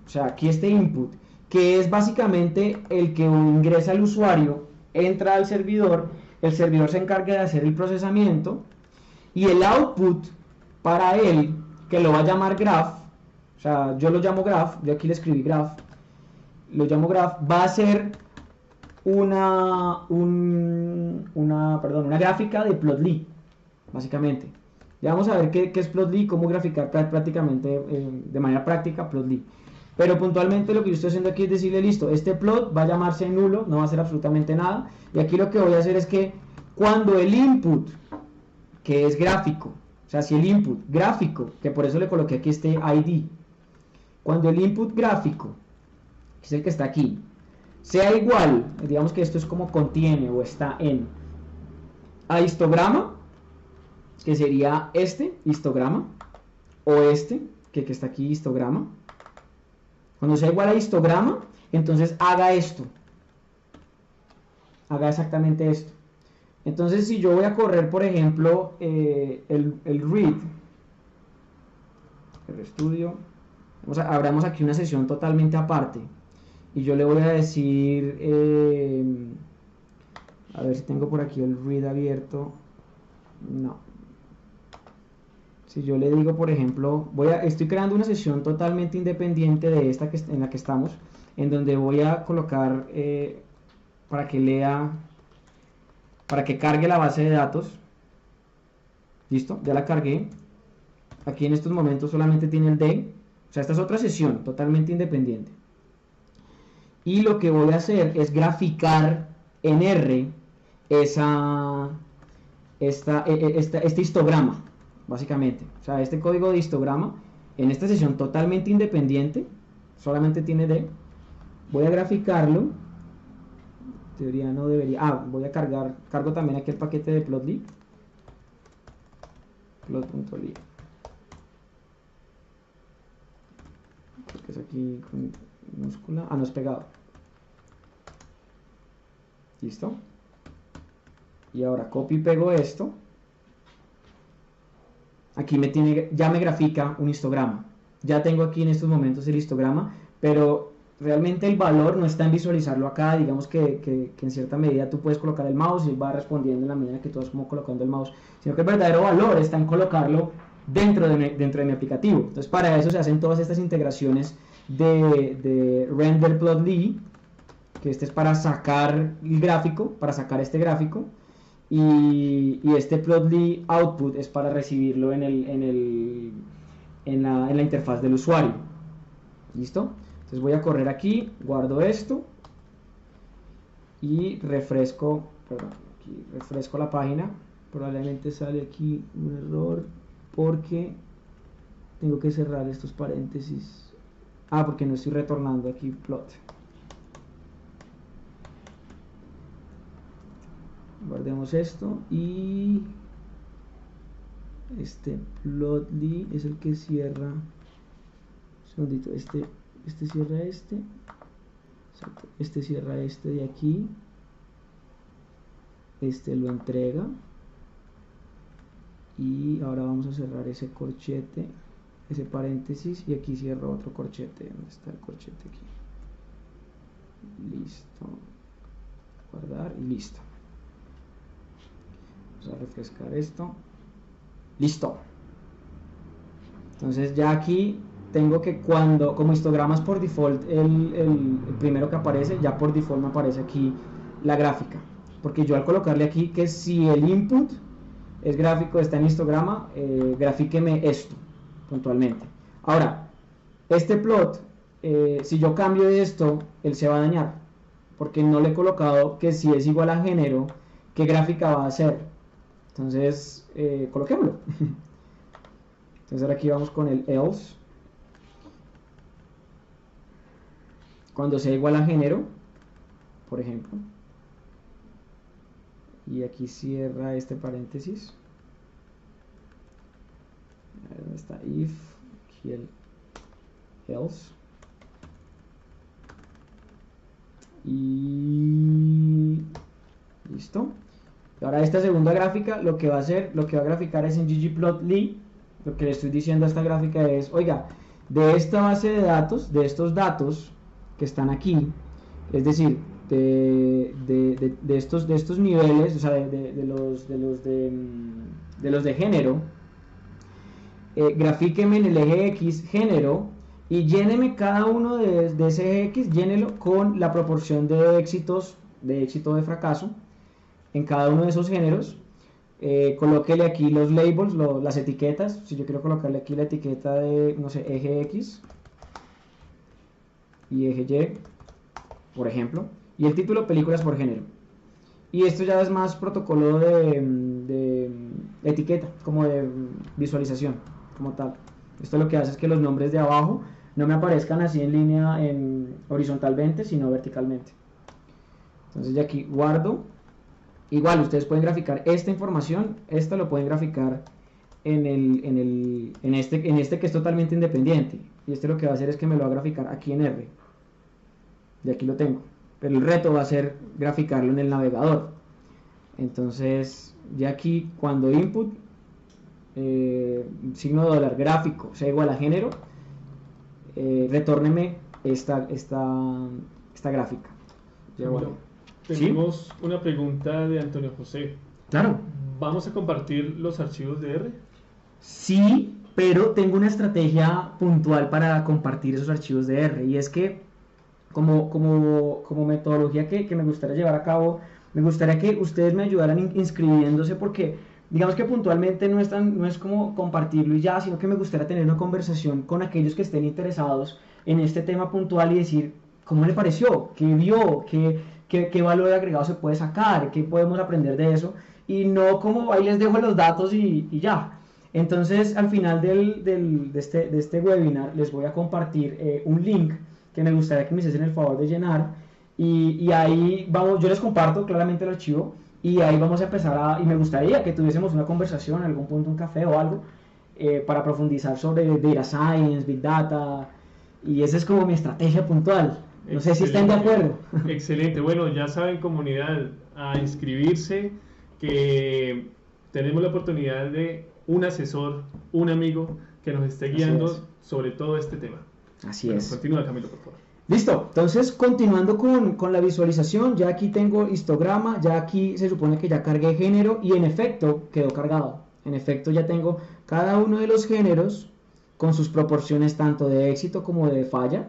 o sea, aquí este input, que es básicamente el que ingresa el usuario, entra al servidor, el servidor se encarga de hacer el procesamiento, y el output para él, que lo va a llamar graph, o sea, yo lo llamo graph, yo aquí le escribí graph, lo llamo graph, va a ser una gráfica de Plotly, básicamente. Ya vamos a ver qué es Plotly, cómo graficar prácticamente, de manera práctica Plotly. Pero puntualmente lo que yo estoy haciendo aquí es decirle, listo, este plot va a llamarse nulo, no va a hacer absolutamente nada. Y aquí lo que voy a hacer es que cuando el input, que es gráfico, o sea, si el input gráfico, que por eso le coloqué aquí este ID, cuando el input gráfico, que es el que está aquí, sea igual, digamos que esto es como contiene o está en, a histograma, que sería este, histograma, o este, que está aquí, histograma. Cuando sea igual a histograma, entonces haga esto. Haga exactamente esto. Entonces, si yo voy a correr, por ejemplo, el read, RStudio, abramos aquí una sesión totalmente aparte. Y yo le voy a decir, a ver si tengo por aquí el read abierto. No. Si yo le digo, por ejemplo, estoy creando una sesión totalmente independiente de esta en la que estamos, en donde voy a colocar para que lea, para que cargue la base de datos. Listo, ya la cargué. Aquí en estos momentos solamente tiene el D, o sea, esta es otra sesión totalmente independiente. Y lo que voy a hacer es graficar en R este histograma, básicamente. O sea, este código de histograma en esta sesión totalmente independiente, solamente tiene D. Voy a graficarlo. En teoría no debería. Voy a cargo también aquí el paquete de Plotly. Plot.ly. Creo que es aquí con minúscula. No es pegado. Listo. Y ahora copio y pego esto. Aquí ya me grafica un histograma. Ya tengo aquí en estos momentos el histograma, pero realmente el valor no está en visualizarlo acá. Digamos que en cierta medida tú puedes colocar el mouse y va respondiendo en la medida que tú vas como colocando el mouse, sino que el verdadero valor está en colocarlo dentro de mi aplicativo. Entonces, para eso se hacen todas estas integraciones de render Plotly, que este es para sacar el gráfico, para sacar este gráfico. Y este Plotly output es para recibirlo en la interfaz del usuario. ¿Listo? Entonces voy a correr aquí, guardo esto y refresco la página. Probablemente sale aquí un error porque tengo que cerrar estos paréntesis. Porque no estoy retornando aquí plot. Guardemos esto y este Plotly es el que cierra. Un segundito, este cierra este. Exacto, este cierra este de aquí. Este lo entrega. Y ahora vamos a cerrar ese corchete, ese paréntesis, y aquí cierro otro corchete. ¿Dónde está el corchete aquí? Listo. Guardar y listo. Vamos a refrescar esto. Listo. Entonces ya aquí tengo que como histogramas por default, el primero que aparece, ya por default me aparece aquí la gráfica. Porque yo al colocarle aquí que si el input es gráfico, está en histograma, grafíqueme esto puntualmente. Ahora, este plot, si yo cambio de esto, él se va a dañar. Porque no le he colocado que si es igual a género, ¿qué gráfica va a hacer? Entonces, coloquémoslo. Entonces ahora aquí vamos con el else. cuando sea igual a género, por ejemplo, y aquí cierra este paréntesis, ¿dónde está? If, aquí el else, y listo. Ahora esta segunda gráfica lo que va a hacer, lo que va a graficar es en ggplotly. Lo que le estoy diciendo a esta gráfica es, oiga, de esta base de datos, de estos datos que están aquí, es decir, de estos niveles, o sea, de los de género, grafíqueme en el eje X género y lléneme cada uno de ese eje X, llénelo con la proporción de éxitos, de éxito o de fracaso en cada uno de esos géneros. Colóquele aquí los labels, las etiquetas. Si yo quiero colocarle aquí la etiqueta de, no sé, eje X y eje Y, por ejemplo, y el título películas por género. Y esto ya es más protocolo de etiqueta, como de visualización, como tal. Esto lo que hace es que los nombres de abajo no me aparezcan así en línea, horizontalmente, sino verticalmente. Entonces ya aquí guardo. Igual ustedes pueden graficar esta información, esta lo pueden graficar en este que es totalmente independiente, y este lo que va a hacer es que me lo va a graficar aquí en R, y aquí lo tengo, pero el reto va a ser graficarlo en el navegador. Entonces ya aquí cuando input signo de dólar gráfico sea igual a género, retórneme esta gráfica. Ya, bueno. Tenemos una pregunta de Antonio José. Claro. ¿Vamos a compartir los archivos de R? Sí, pero tengo una estrategia puntual para compartir esos archivos de R, y es que como metodología que me gustaría llevar a cabo, me gustaría que ustedes me ayudaran inscribiéndose, porque digamos que puntualmente no es como compartirlo y ya, sino que me gustaría tener una conversación con aquellos que estén interesados en este tema puntual y decir cómo le pareció, qué vio, qué valor agregado se puede sacar, qué podemos aprender de eso, y no como ahí les dejo los datos y ya. Entonces al final de este webinar les voy a compartir un link que me gustaría que me hiciesen el favor de llenar, y ahí vamos, yo les comparto claramente el archivo, y ahí vamos a empezar y me gustaría que tuviésemos una conversación en algún punto, un café o algo, para profundizar sobre Data Science, Big Data, y esa es como mi estrategia puntual. No sé si están de acuerdo. Excelente. Bueno, ya saben, comunidad, a inscribirse, que tenemos la oportunidad de un asesor, un amigo que nos esté guiando sobre todo este tema. Así es. Continúa, Camilo, por favor. Listo. Entonces, continuando con la visualización, ya aquí tengo histograma, ya aquí se supone que ya cargué género, y en efecto quedó cargado. En efecto ya tengo cada uno de los géneros con sus proporciones tanto de éxito como de falla.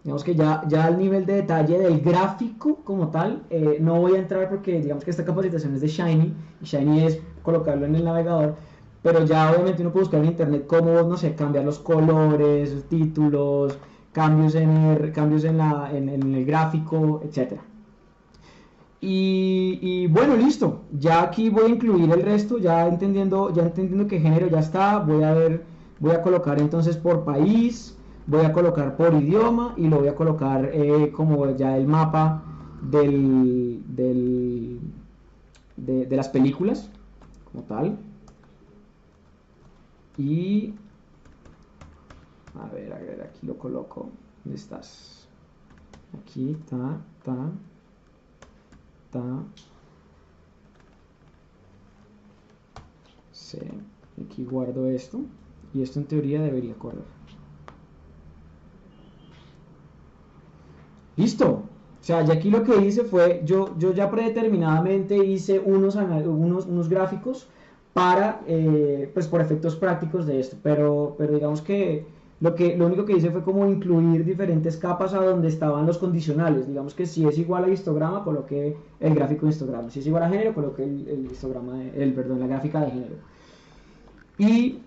Digamos que ya al nivel de detalle del gráfico como tal, no voy a entrar porque digamos que esta capacitación es de Shiny, y Shiny es colocarlo en el navegador, pero ya obviamente uno puede buscar en internet cómo, no sé, cambiar los colores, títulos, cambios en el gráfico, etc. Y bueno, listo, ya aquí voy a incluir el resto, ya entendiendo que género ya está, voy a colocar entonces por país, voy a colocar por idioma, y lo voy a colocar como ya el mapa de las películas como tal. Y a ver, aquí lo coloco. ¿Dónde estás? Aquí, ta. Sí, aquí guardo esto, y esto en teoría debería correr. Listo. O sea, ya aquí lo que hice fue, yo ya predeterminadamente hice unos gráficos para, pues por efectos prácticos de esto, pero digamos que lo único que hice fue como incluir diferentes capas a donde estaban los condicionales. Digamos que si es igual a histograma, coloqué el gráfico de histograma. Si es igual a género, coloqué la gráfica de género. Y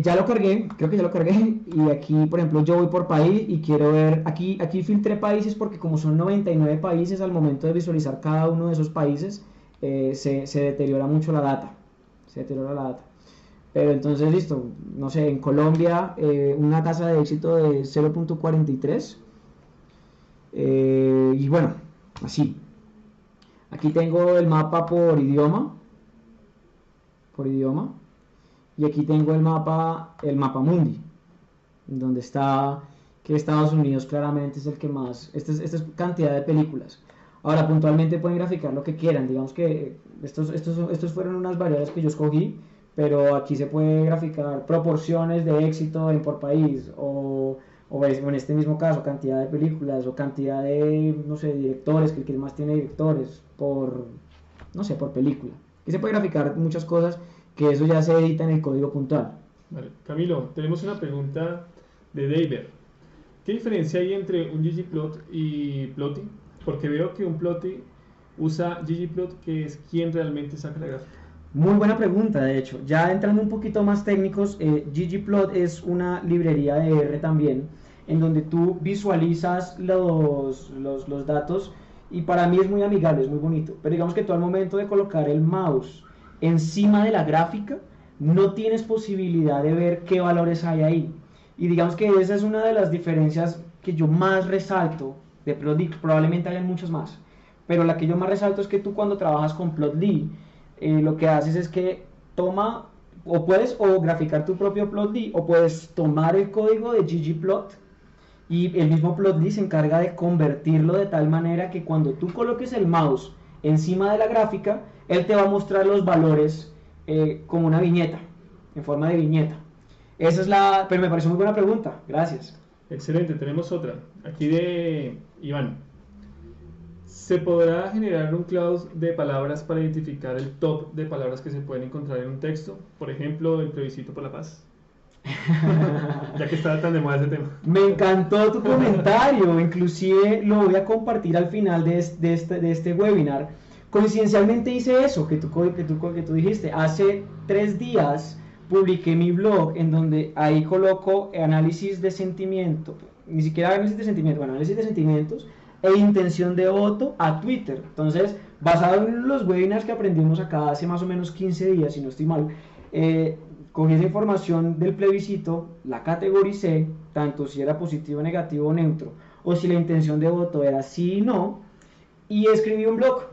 ya lo cargué, creo que ya lo cargué, y aquí por ejemplo yo voy por país y quiero ver, aquí filtré países porque como son 99 países, al momento de visualizar cada uno de esos países se deteriora mucho la data, pero entonces listo, no sé, en Colombia una tasa de éxito de 0.43, Y bueno, así. Aquí tengo el mapa por idioma. Y aquí tengo el mapa mundi, donde está que Estados Unidos claramente es el que más, esta es cantidad de películas. Ahora, puntualmente pueden graficar lo que quieran, digamos que estos fueron unas variables que yo escogí, pero aquí se puede graficar proporciones de éxito por país, o en este mismo caso, cantidad de películas, o cantidad de, no sé, directores, que más tiene directores, no sé, por película. Aquí se puede graficar muchas cosas, que eso ya se edita en el código puntual. Vale. Camilo, tenemos una pregunta de David. ¿Qué diferencia hay entre un ggplot y plotly? Porque veo que un plotly usa ggplot, que es quien realmente saca la gráfica. Muy buena pregunta, de hecho. Ya entrando un poquito más técnicos, ggplot es una librería de R también, en donde tú visualizas los datos, y para mí es muy amigable, es muy bonito. Pero digamos que tú al momento de colocar el mouse encima de la gráfica, no tienes posibilidad de ver qué valores hay ahí. Y digamos que esa es una de las diferencias que yo más resalto de Plotly. Probablemente hayan muchas más, pero la que yo más resalto es que tú, cuando trabajas con Plotly, lo que haces es que puedes graficar tu propio Plotly, o puedes tomar el código de ggplot, y el mismo Plotly se encarga de convertirlo de tal manera que cuando tú coloques el mouse encima de la gráfica, él te va a mostrar los valores como una viñeta, en forma de viñeta. Pero me pareció muy buena pregunta, gracias. Excelente, tenemos otra, aquí de Iván. ¿Se podrá generar un clause de palabras para identificar el top de palabras que se pueden encontrar en un texto? Por ejemplo, el plebiscito por la paz. Ya que está tan de moda ese tema. Me encantó tu comentario, inclusive lo voy a compartir al final de este webinar. Coincidencialmente hice eso que tú dijiste. Hace 3 días publiqué mi blog, en donde ahí coloco análisis de sentimiento, ni siquiera análisis de sentimiento, bueno, análisis de sentimientos e intención de voto a Twitter. Entonces, basado en los webinars que aprendimos acá hace más o menos 15 días, si no estoy mal, cogí esa información del plebiscito, la categoricé, tanto si era positivo, negativo o neutro, o si la intención de voto era sí y no, y escribí un blog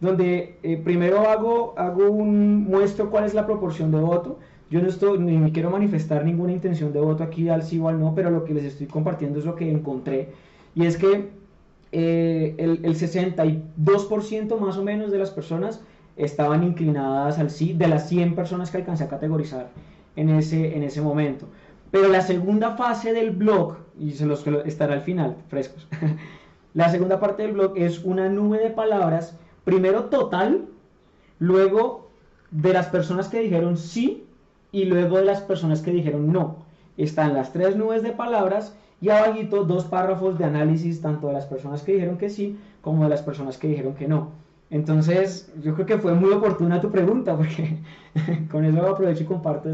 donde primero muestro cuál es la proporción de voto. Yo ni quiero manifestar ninguna intención de voto aquí al sí o al no, pero lo que les estoy compartiendo es lo que encontré, y es que el 62% más o menos de las personas estaban inclinadas al sí, de las 100 personas que alcancé a categorizar en ese momento. Pero la segunda fase del blog, y estará al final, frescos, la segunda parte del blog es una nube de palabras, primero total, luego de las personas que dijeron sí, y luego de las personas que dijeron no. Están las 3 nubes de palabras, y abajito 2 párrafos de análisis, tanto de las personas que dijeron que sí, como de las personas que dijeron que no. Entonces, yo creo que fue muy oportuna tu pregunta, porque con eso aprovecho y comparto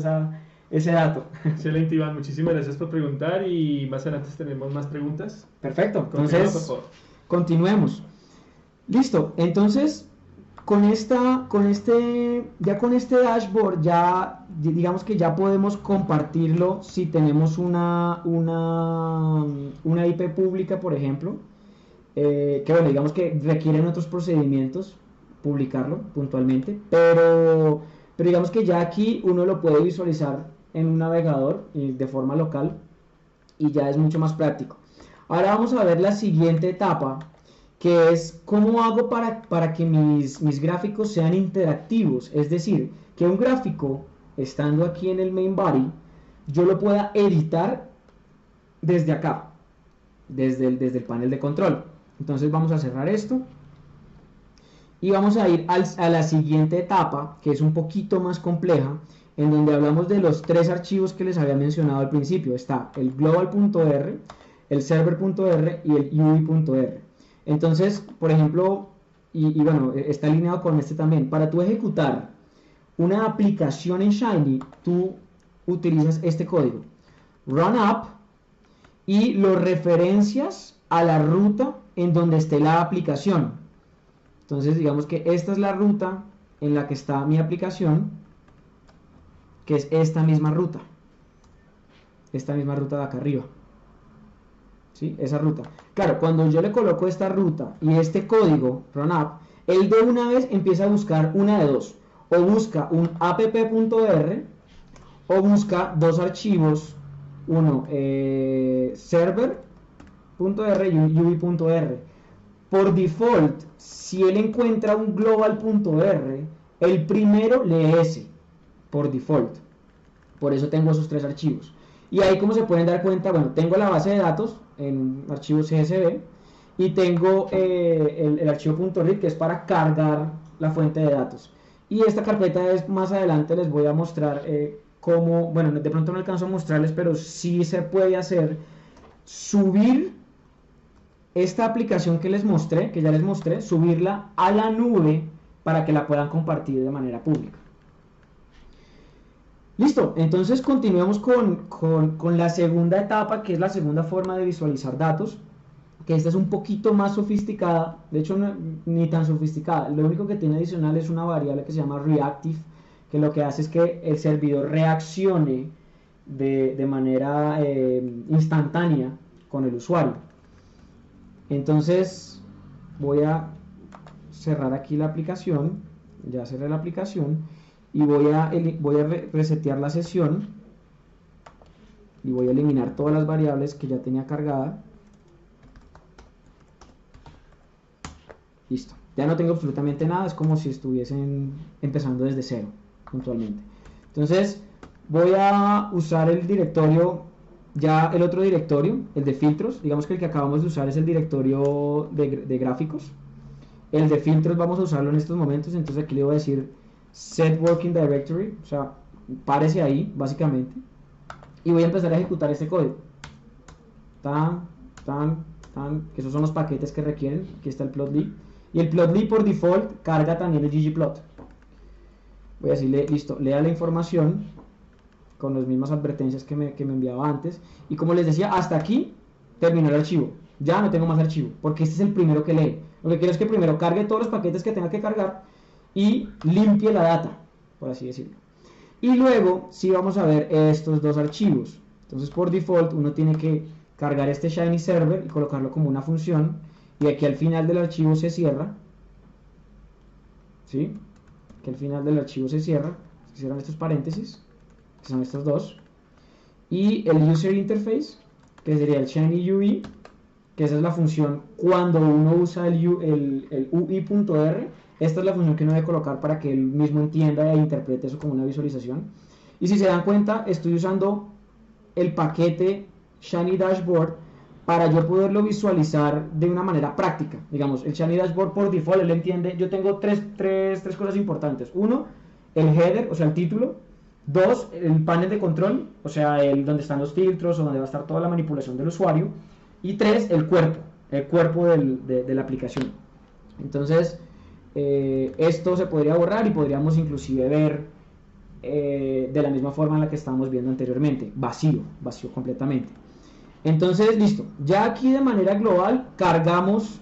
ese dato. Excelente, Iván, muchísimas gracias por preguntar, y más adelante tenemos más preguntas. Perfecto, Continúa, entonces por favor. continuemos. Listo, entonces con este dashboard ya digamos que ya podemos compartirlo si tenemos una IP pública, por ejemplo, que bueno, digamos que requieren otros procedimientos publicarlo puntualmente, pero digamos que ya aquí uno lo puede visualizar en un navegador de forma local, y ya es mucho más práctico. Ahora vamos a ver la siguiente etapa, que es cómo hago para que mis gráficos sean interactivos, es decir, que un gráfico, estando aquí en el main body, yo lo pueda editar desde acá, desde el panel de control. Entonces vamos a cerrar esto y vamos a ir a la siguiente etapa, que es un poquito más compleja, en donde hablamos de los 3 archivos que les había mencionado al principio. Está el global.r, el server.r y el UI.r. Entonces, por ejemplo, y bueno, está alineado con este también, para tú ejecutar una aplicación en Shiny, tú utilizas este código, run up, y lo referencias a la ruta en donde esté la aplicación. Entonces, digamos que esta es la ruta en la que está mi aplicación, que es esta misma ruta de acá arriba. ¿sí? Esa ruta. Claro, cuando yo le coloco esta ruta y este código, runup, él de una vez empieza a buscar una de dos. O busca un app.r o busca dos archivos, uno server.r y un uv.r. Por default, si él encuentra un global.r, el primero lee ese, por default. Por eso tengo esos tres archivos. Y ahí, como se pueden dar cuenta, bueno, tengo la base de datos en un archivo CSV y tengo el archivo .read, que es para cargar la fuente de datos. Y esta carpeta es, más adelante les voy a mostrar cómo, bueno, de pronto no alcanzo a mostrarles, pero sí se puede hacer, subir esta aplicación que les mostré, que ya les mostré, subirla a la nube para que la puedan compartir de manera pública. Listo, entonces continuemos con la segunda etapa, que es la segunda forma de visualizar datos, que esta es un poquito más sofisticada, de hecho no, ni tan sofisticada. Lo único que tiene adicional es una variable que se llama reactive, que lo que hace es que el servidor reaccione de manera instantánea con el usuario. Entonces voy a cerrar aquí la aplicación, ya cerré la aplicación, y voy a resetear la sesión y voy a eliminar todas las variables que ya tenía cargada. Listo, ya no tengo absolutamente nada, es como si estuviesen empezando desde cero puntualmente. Entonces voy a usar el directorio, ya el otro directorio, el de filtros. Digamos que el que acabamos de usar es el directorio de gráficos. El de filtros vamos a usarlo en estos momentos, entonces aquí le voy a decir set working directory, o sea, párese ahí básicamente, y voy a empezar a ejecutar este código. Que esos son los paquetes que requieren. Aquí está el plotly, y el plotly por default carga también el ggplot. Voy a decirle, listo, lea la información con las mismas advertencias que me enviaba antes, y como les decía, hasta aquí terminó el archivo. Ya no tengo más archivo, porque este es el primero que lee. Lo que quiero es que primero cargue todos los paquetes que tenga que cargar y limpie la data, por así decirlo. Y luego sí vamos a ver estos dos archivos. Entonces por default uno tiene que cargar este Shiny Server y colocarlo como una función, y aquí al final del archivo se cierra, ¿sí? Que al final del archivo se cierran estos paréntesis, que son estos dos, y el User Interface, que sería el Shiny UI, que esa es la función cuando uno usa el UI.R. Esta es la función que uno debe colocar para que él mismo entienda e interprete eso como una visualización. Y si se dan cuenta, estoy usando el paquete Shiny Dashboard para yo poderlo visualizar de una manera práctica. Digamos, el Shiny Dashboard por default, él entiende, yo tengo tres cosas importantes. Uno, el header, o sea, el título. Dos, el panel de control, o sea, donde están los filtros o donde va a estar toda la manipulación del usuario. Y tres, el cuerpo de la aplicación. Entonces, esto se podría borrar y podríamos inclusive ver de la misma forma en la que estábamos viendo anteriormente, vacío completamente. Entonces, listo, ya aquí de manera global cargamos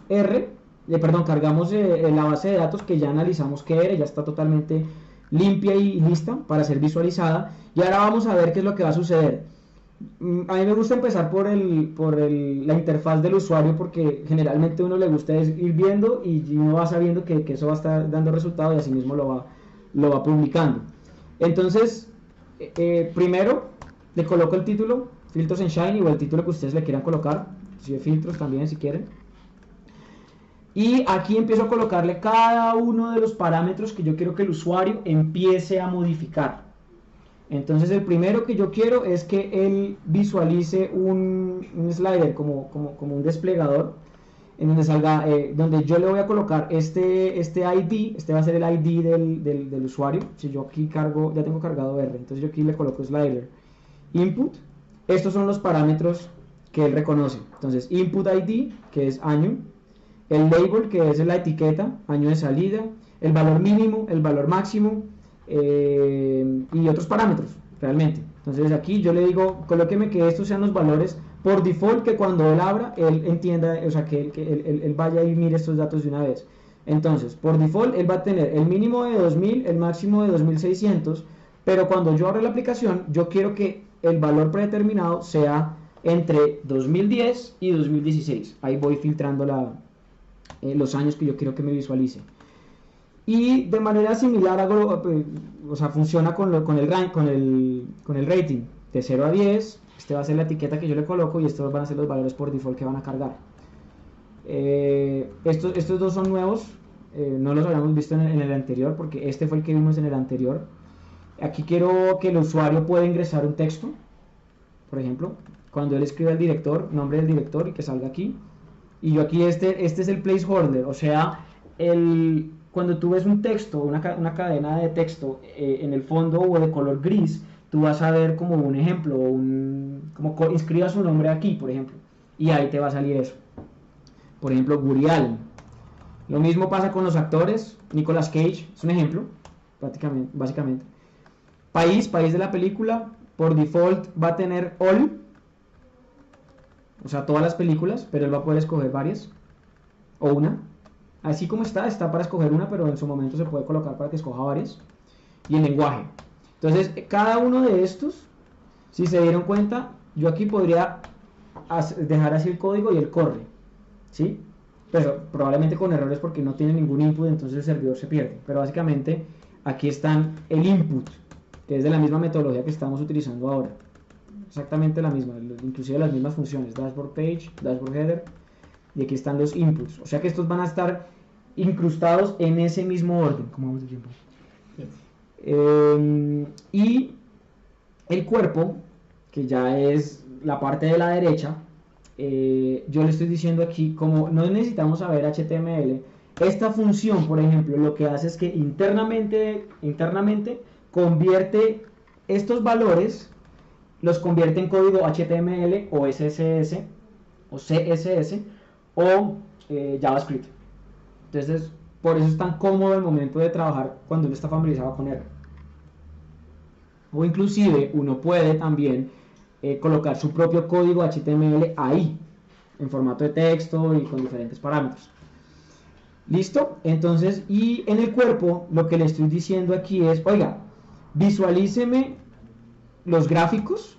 cargamos la base de datos que ya analizamos que era, ya está totalmente limpia y lista para ser visualizada. Y ahora vamos a ver qué es lo que va a suceder. A mí me gusta empezar por la interfaz del usuario, porque generalmente a uno le gusta ir viendo y uno va sabiendo que eso va a estar dando resultado, y así mismo lo va publicando. Entonces, primero le coloco el título, filtros en Shiny, o el título que ustedes le quieran colocar, si hay filtros también si quieren. Y aquí empiezo a colocarle cada uno de los parámetros que yo quiero que el usuario empiece a modificar. Entonces el primero que yo quiero es que él visualice un slider como un desplegador, en donde salga, donde yo le voy a colocar este ID, este va a ser el ID del usuario. Si yo aquí ya tengo cargado R, entonces yo aquí le coloco slider input. Estos son los parámetros que él reconoce. Entonces input ID, que es año, el label, que es la etiqueta, año de salida, el valor mínimo, el valor máximo, y otros parámetros realmente. Entonces aquí yo le digo, colóqueme que estos sean los valores por default, que cuando él abra, él entienda, o sea, que él vaya y mire estos datos de una vez. Entonces, por default, él va a tener el mínimo de 2000, el máximo de 2600, pero cuando yo abra la aplicación, yo quiero que el valor predeterminado sea entre 2010 y 2016. Ahí voy filtrando los años que yo quiero que me visualice. Y de manera similar hago, o sea, funciona con el rating de 0 a 10. Este va a ser la etiqueta que yo le coloco y estos van a ser los valores por default que van a cargar. Estos dos son nuevos, no los habíamos visto en el anterior porque este fue el que vimos en el anterior. Aquí quiero que el usuario pueda ingresar un texto, por ejemplo, cuando él escriba el director, nombre del director y que salga aquí. Y yo aquí este es el placeholder, o sea, cuando tú ves un texto, una cadena de texto en el fondo o de color gris, tú vas a ver como un ejemplo, como inscriba su nombre aquí, por ejemplo, y ahí te va a salir eso. Por ejemplo, Woody Allen. Lo mismo pasa con los actores. Nicolas Cage es un ejemplo, básicamente. País de la película, por default va a tener all, o sea, todas las películas, pero él va a poder escoger varias, o una. Así como está para escoger una, pero en su momento se puede colocar para que escoja varias. Y el lenguaje. Entonces, cada uno de estos, si se dieron cuenta, yo aquí podría dejar así el código y él corre, ¿sí? Pero probablemente con errores porque no tiene ningún input, entonces el servidor se pierde. Pero básicamente, aquí están el input, que es de la misma metodología que estamos utilizando ahora. Exactamente la misma, inclusive las mismas funciones, dashboard page, dashboard header, y aquí están los inputs. O sea que estos van a estar incrustados en ese mismo orden. ¿Cómo vamos de tiempo? Y el cuerpo, que ya es la parte de la derecha, yo le estoy diciendo aquí, como no necesitamos saber HTML, esta función, por ejemplo, lo que hace es que internamente convierte estos valores, los convierte en código HTML o SSS o CSS o JavaScript. Entonces, por eso es tan cómodo el momento de trabajar cuando uno está familiarizado con R. O inclusive uno puede también colocar su propio código HTML ahí, en formato de texto y con diferentes parámetros. ¿Listo? Entonces, y en el cuerpo, lo que le estoy diciendo aquí es, oiga, visualíceme los gráficos,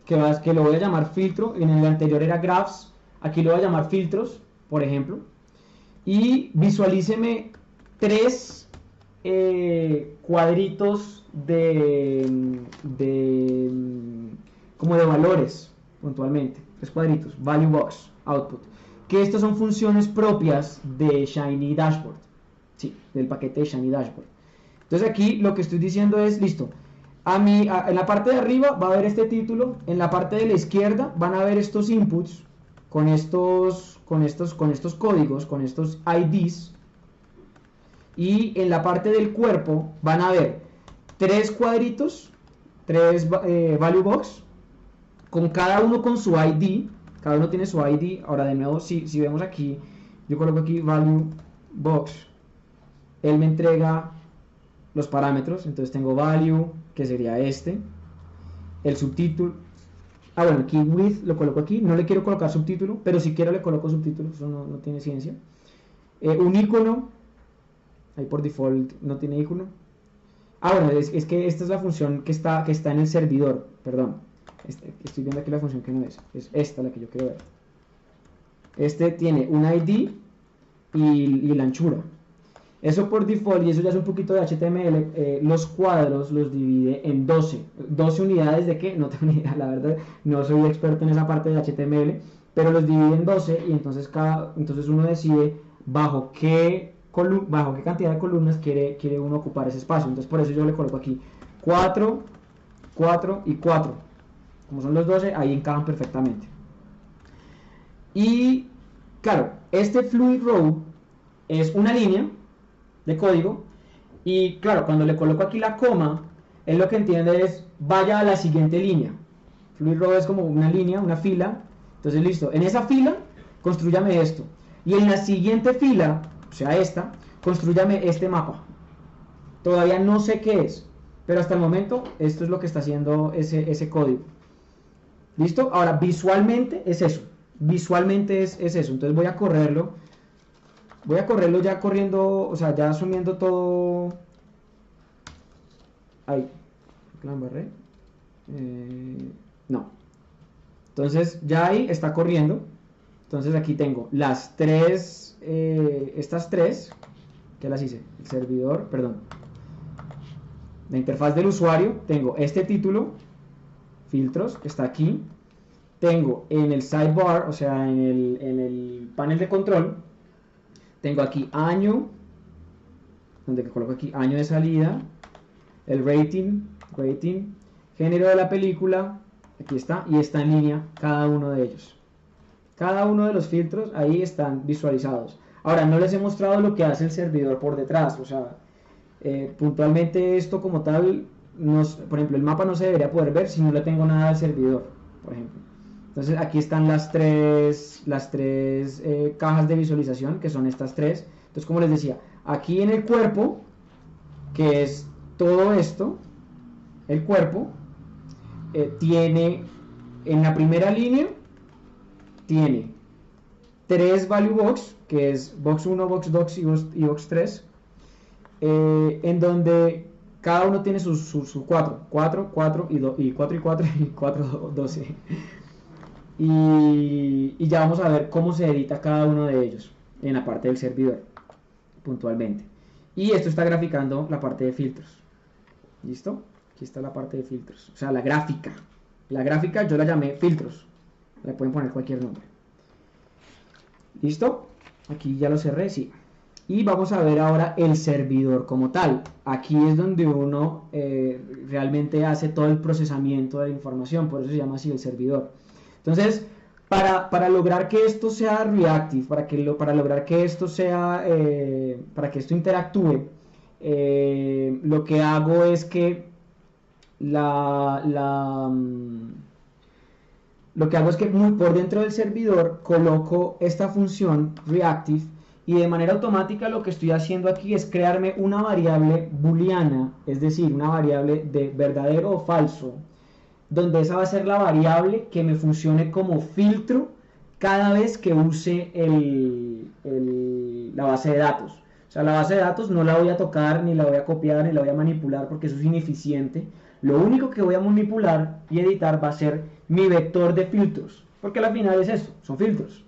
que lo voy a llamar filtro, en el anterior era graphs, aquí lo voy a llamar filtros, por ejemplo, y visualíceme 3 cuadritos como de valores, puntualmente, 3 cuadritos, value box, output, que estas son funciones propias de Shiny Dashboard, sí, del paquete de Shiny Dashboard. Entonces aquí lo que estoy diciendo es, listo, en la parte de arriba va a haber este título, en la parte de la izquierda van a ver estos inputs con estos códigos, con estos IDs, y en la parte del cuerpo van a ver 3 cuadritos, 3 value box, con cada uno con su ID, cada uno tiene su ID. Ahora de nuevo, si vemos aquí, yo coloco aquí value box, él me entrega los parámetros, entonces tengo value, que sería este, el subtítulo, bueno, aquí with lo coloco aquí, no le quiero colocar subtítulo, pero si quiero le coloco subtítulo, eso no tiene ciencia. Un icono, ahí por default no tiene icono. Bueno, es que esta es la función que está en el servidor, perdón, estoy viendo aquí la función que no es esta la que yo quiero ver. Este tiene un ID y la anchura. Eso por default, y eso ya es un poquito de HTML, los cuadros los divide en 12 unidades de qué, no tengo ni idea, la verdad, no soy experto en esa parte de HTML, pero los divide en 12 y entonces uno decide bajo qué cantidad de columnas quiere uno ocupar ese espacio. Entonces por eso yo le coloco aquí 4, 4 y 4, como son los 12, ahí encajan perfectamente. Y claro, este fluid row es una línea de código, y claro, cuando le coloco aquí la coma, él lo que entiende es vaya a la siguiente línea. Fluid row es como una línea, una fila. Entonces listo, en esa fila construyame esto, y en la siguiente fila, o sea esta, construyame este mapa. Todavía no sé qué es, pero hasta el momento esto es lo que está haciendo ese código. ¿Listo? Ahora visualmente es eso, visualmente es eso. Entonces voy a correrlo ya corriendo, o sea, ya asumiendo todo. Ahí, la embarré. No. Entonces ya ahí está corriendo. Entonces aquí tengo las tres, estas tres, ¿qué las hice? El servidor, perdón, la interfaz del usuario, tengo este título, filtros, que está aquí, tengo en el sidebar, o sea, en el panel de control, tengo aquí año, donde coloco aquí año de salida, el rating, género de la película, aquí está, y está en línea cada uno de ellos. Cada uno de los filtros ahí están visualizados. Ahora, no les he mostrado lo que hace el servidor por detrás, o sea, puntualmente esto como tal, por ejemplo, el mapa no se debería poder ver si no le tengo nada al servidor, por ejemplo. Entonces aquí están las tres cajas de visualización, que son estas tres. Entonces, como les decía, aquí en el cuerpo, que es todo esto, el cuerpo tiene en la primera línea, tiene 3 value box, que es box 1, box 2 y box 3, en donde cada uno tiene sus 4 y 4 y 4, 12. Y ya vamos a ver cómo se edita cada uno de ellos en la parte del servidor, puntualmente. Y esto está graficando la parte de filtros. ¿Listo? Aquí está la parte de filtros, o sea, la gráfica. La gráfica yo la llamé filtros. Le pueden poner cualquier nombre. ¿Listo? Aquí ya lo cerré, sí. Y vamos a ver ahora el servidor como tal. Aquí es donde uno realmente hace todo el procesamiento de la información, por eso se llama así el servidor. Entonces, para lograr que esto sea reactive, para lograr que esto sea, para que esto interactúe, lo que hago es que por dentro del servidor coloco esta función reactive, y de manera automática lo que estoy haciendo aquí es crearme una variable booleana, es decir, una variable de verdadero o falso, donde esa va a ser la variable que me funcione como filtro cada vez que use la base de datos. O sea, la base de datos no la voy a tocar, ni la voy a copiar, ni la voy a manipular, porque eso es ineficiente. Lo único que voy a manipular y editar va a ser mi vector de filtros, porque al final es eso, son filtros.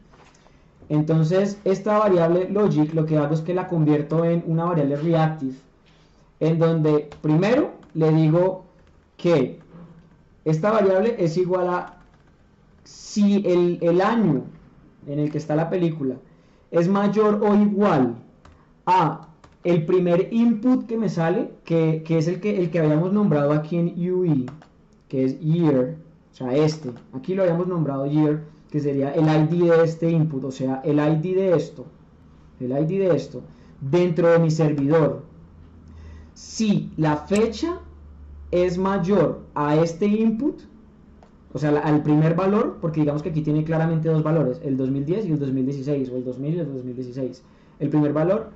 Entonces, esta variable logic lo que hago es que la convierto en una variable reactive, en donde primero le digo que esta variable es igual a si el año en el que está la película es mayor o igual a el primer input que me sale, que es el que habíamos nombrado aquí en UE, que es year, o sea, aquí lo habíamos nombrado year, que sería el ID de este input, o sea, el ID de esto, dentro de mi servidor. Si la fecha es mayor a este input, o sea, al primer valor, porque digamos que aquí tiene claramente dos valores, el 2010 y el 2016, o el 2000 y el 2016, el primer valor,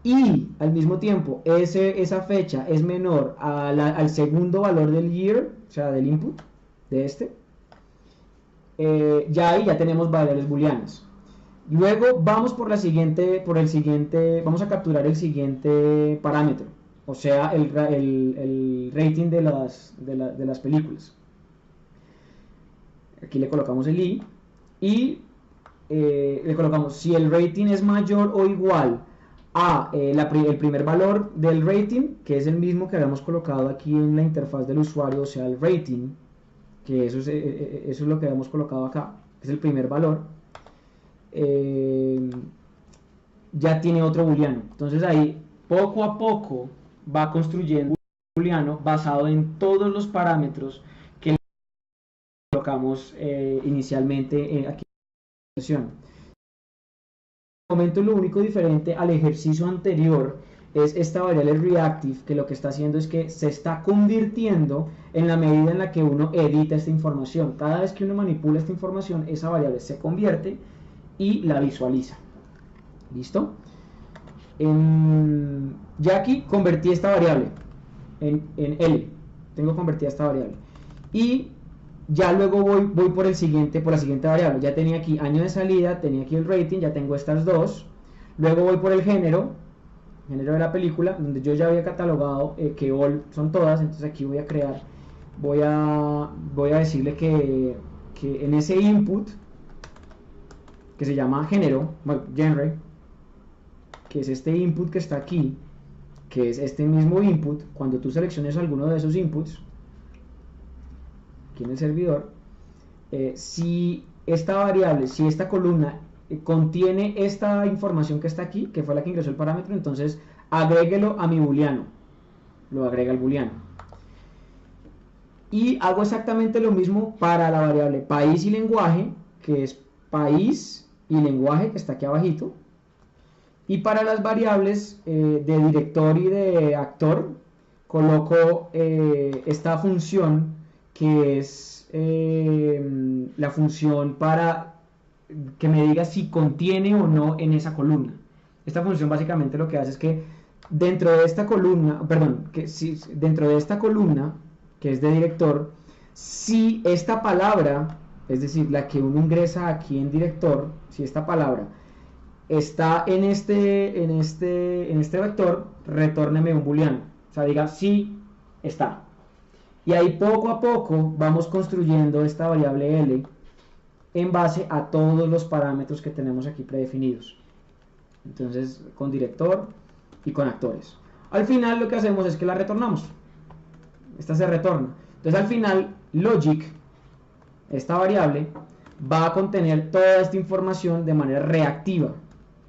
y al mismo tiempo esa fecha es menor al segundo valor del year, o sea, del input, de ya ahí ya tenemos variables booleanas. Luego vamos vamos a capturar el siguiente parámetro, o sea, el rating de las películas. Aquí le colocamos el i y le colocamos si el rating es mayor o igual a el primer valor del rating, que es el mismo que habíamos colocado aquí en la interfaz del usuario, o sea, el rating, que eso es lo que habíamos colocado acá, es el primer valor, ya tiene otro booleano. Entonces ahí poco a poco va construyendo un booleano basado en todos los parámetros que colocamos inicialmente aquí en la sesión. En este momento lo único diferente al ejercicio anterior es esta variable reactive, que lo que está haciendo es que se está convirtiendo en la medida en la que uno edita esta información. Cada vez que uno manipula esta información, esa variable se convierte y la visualiza. ¿Listo? Ya aquí convertí esta variable en L. Tengo convertida esta variable. Y ya luego voy por la siguiente variable. Ya tenía aquí año de salida, tenía aquí el rating, ya tengo estas dos. Luego voy por el género de la película, donde yo ya había catalogado que all son todas. Entonces aquí voy a decirle que que en ese input, que se llama género, bueno, genre, que es este input que está aquí, que es este mismo input, cuando tú selecciones alguno de esos inputs, aquí en el servidor, si esta variable, si esta columna contiene esta información que está aquí, que fue la que ingresó el parámetro, entonces agréguelo a mi booleano, lo agrega el booleano. Y hago exactamente lo mismo para la variable país y lenguaje, que es país y lenguaje, que está aquí abajito. Y para las variables de director y de actor, coloco esta función que es la función para que me diga si contiene o no en esa columna. Esta función básicamente lo que hace es que dentro de esta columna, dentro de esta columna, que es de director, si esta palabra, es decir, la que uno ingresa aquí en director, si esta palabra está en este vector, retórneme un booleano, o sea, diga sí está. Y ahí poco a poco vamos construyendo esta variable L en base a todos los parámetros que tenemos aquí predefinidos. Entonces, con director y con actores. Al final lo que hacemos es que la retornamos. Esta se retorna. Entonces al final, logic, esta variable, va a contener toda esta información de manera reactiva.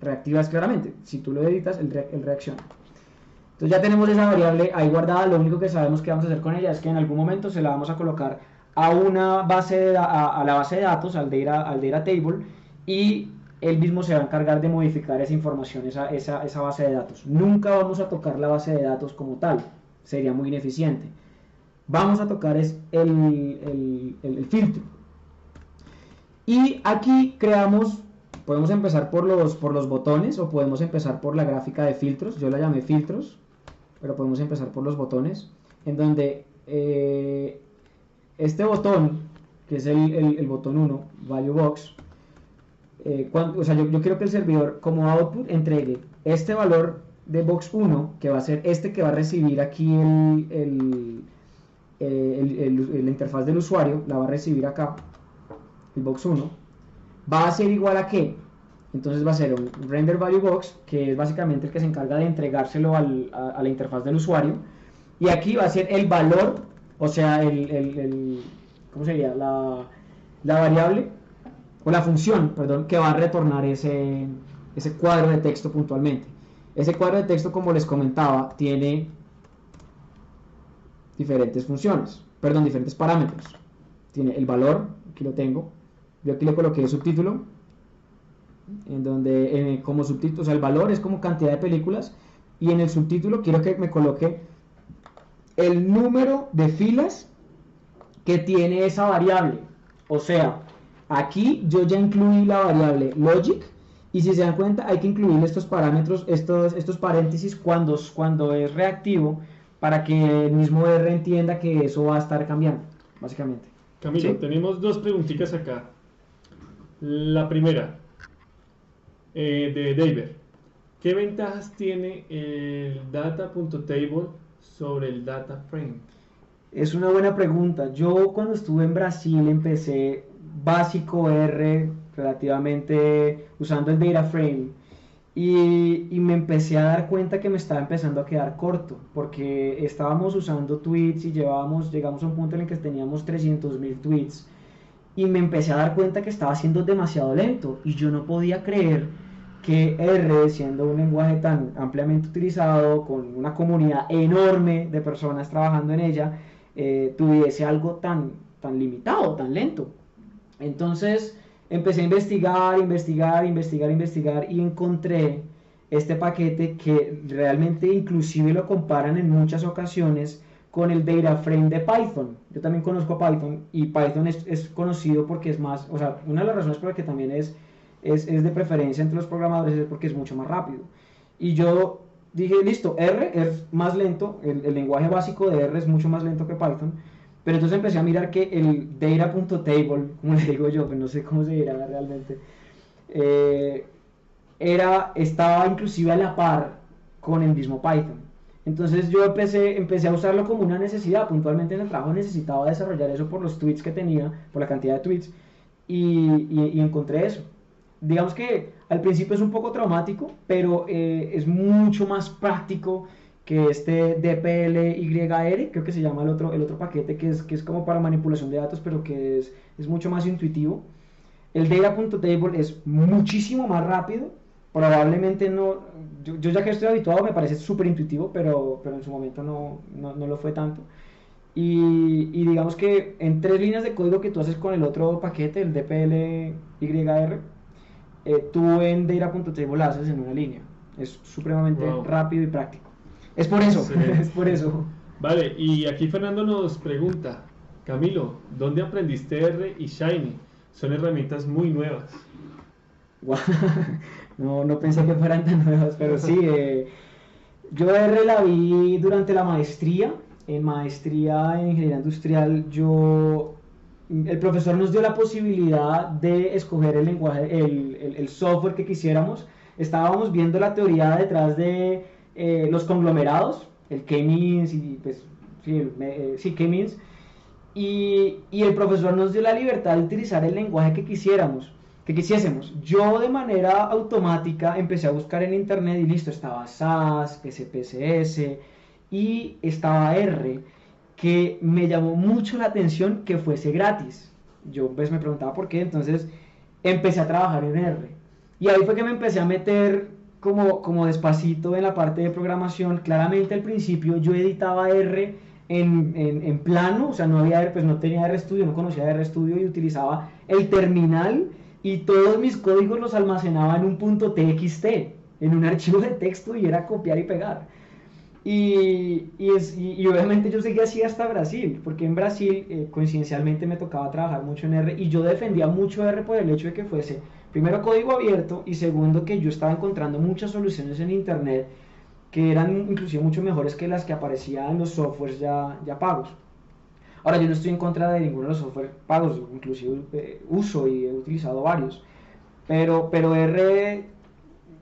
Reactiva es claramente, si tú lo editas, él reacciona. Entonces ya tenemos esa variable ahí guardada. Lo único que sabemos que vamos a hacer con ella es que en algún momento se la vamos a colocar a una base a la base de datos, al data table, y él mismo se va a encargar de modificar esa información, esa base de datos. Nunca vamos a tocar la base de datos como tal, sería muy ineficiente. Vamos a tocar es el filtro. Y aquí podemos empezar por los botones, o podemos empezar por la gráfica de filtros. Yo la llamé filtros, pero podemos empezar por los botones, en donde este botón, que es el botón 1, value box, yo quiero que el servidor como output entregue este valor de box 1, que va a ser este que va a recibir aquí la interfaz del usuario, la va a recibir acá, el box 1, va a ser igual a ¿qué? Entonces va a ser un render value box, que es básicamente el que se encarga de entregárselo a la interfaz del usuario, y aquí va a ser el valor, o sea, ¿cómo sería? La variable, o la función, perdón, que va a retornar ese cuadro de texto puntualmente. Ese cuadro de texto, como les comentaba, tiene diferentes parámetros. Tiene el valor, aquí lo tengo, yo aquí le coloqué el subtítulo, en donde como subtítulo, o sea, el valor es como cantidad de películas, y en el subtítulo quiero que me coloque el número de filas que tiene esa variable. O sea, aquí yo ya incluí la variable logic, y si se dan cuenta hay que incluir estos parámetros, estos paréntesis cuando es reactivo, para que el mismo R entienda que eso va a estar cambiando, básicamente. Camilo, ¿Sí? tenemos dos preguntitas acá. La primera, de David. ¿Qué ventajas tiene el data.table sobre el data frame? Es una buena pregunta. Yo cuando estuve en Brasil empecé básico R, relativamente usando el data frame, y me empecé a dar cuenta que me estaba empezando a quedar corto, porque estábamos usando tweets y llegamos a un punto en el que teníamos 300.000 tweets, y me empecé a dar cuenta que estaba siendo demasiado lento, y yo no podía creer que R, siendo un lenguaje tan ampliamente utilizado, con una comunidad enorme de personas trabajando en ella, tuviese algo tan limitado, tan lento. Entonces empecé a investigar, y encontré este paquete que realmente inclusive lo comparan en muchas ocasiones con el data frame de Python. Yo también conozco Python, y Python es conocido porque es más, o sea, una de las razones por las que también es de preferencia entre los programadores es porque es mucho más rápido. Y yo dije, listo, R es más lento, el lenguaje básico de R es mucho más lento que Python, pero entonces empecé a mirar que el data.table, como le digo yo, pues no sé cómo se dirá realmente, estaba inclusive a la par con el mismo Python. Entonces yo empecé a usarlo como una necesidad. Puntualmente en el trabajo necesitaba desarrollar eso por los tweets que tenía, por la cantidad de tweets, y encontré eso. Digamos que al principio es un poco traumático, pero es mucho más práctico que este DPLYR, creo que se llama el otro paquete, que es como para manipulación de datos, pero que es mucho más intuitivo. El data.table es muchísimo más rápido, probablemente no, yo ya que estoy habituado me parece súper intuitivo, pero en su momento no lo fue tanto. Y digamos que en 3 líneas de código que tú haces con el otro paquete, el DPLYR, tú en data.table haces en una línea. Es supremamente rápido y práctico. Es por eso, es por eso. Vale, y aquí Fernando nos pregunta, Camilo, ¿dónde aprendiste R y Shiny? Son herramientas muy nuevas. No pensé que fueran tan nuevas, pero sí, yo R la vi durante la maestría. En maestría en ingeniería industrial, el profesor nos dio la posibilidad de escoger el lenguaje, el software que quisiéramos. Estábamos viendo la teoría detrás de los conglomerados, el K-means y pues sí, K-means, y el profesor nos dio la libertad de utilizar el lenguaje que quisiésemos. Yo de manera automática empecé a buscar en internet y listo, estaba SAS, SPSS y estaba R, que me llamó mucho la atención que fuese gratis. Yo pues me preguntaba por qué, entonces empecé a trabajar en R. Y ahí fue que me empecé a meter como despacito en la parte de programación. Claramente al principio yo editaba R en plano, o sea, no había R, pues no tenía RStudio, no conocía RStudio y utilizaba el terminal y todos mis códigos los almacenaba en un .txt, en un archivo de texto, y era copiar y pegar. Y obviamente yo seguía así hasta Brasil, porque en Brasil coincidencialmente me tocaba trabajar mucho en R y yo defendía mucho R por el hecho de que fuese primero código abierto y segundo que yo estaba encontrando muchas soluciones en internet que eran inclusive mucho mejores que las que aparecían en los softwares ya pagos. Ahora, yo no estoy en contra de ninguno de los softwares pagos, inclusive uso y he utilizado varios, pero R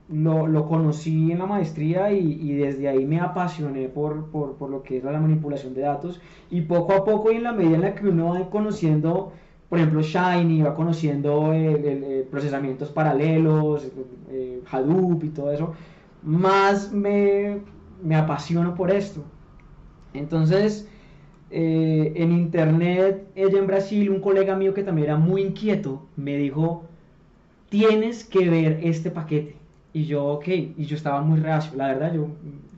lo conocí en la maestría y desde ahí me apasioné por lo que es la manipulación de datos, y poco a poco y en la medida en la que uno va conociendo, por ejemplo Shiny, va conociendo procesamientos paralelos, Hadoop y todo eso, más me apasiono por esto. Entonces en internet, allá en Brasil, un colega mío que también era muy inquieto me dijo, tienes que ver este paquete. Y yo, ok, y yo estaba muy reacio, la verdad,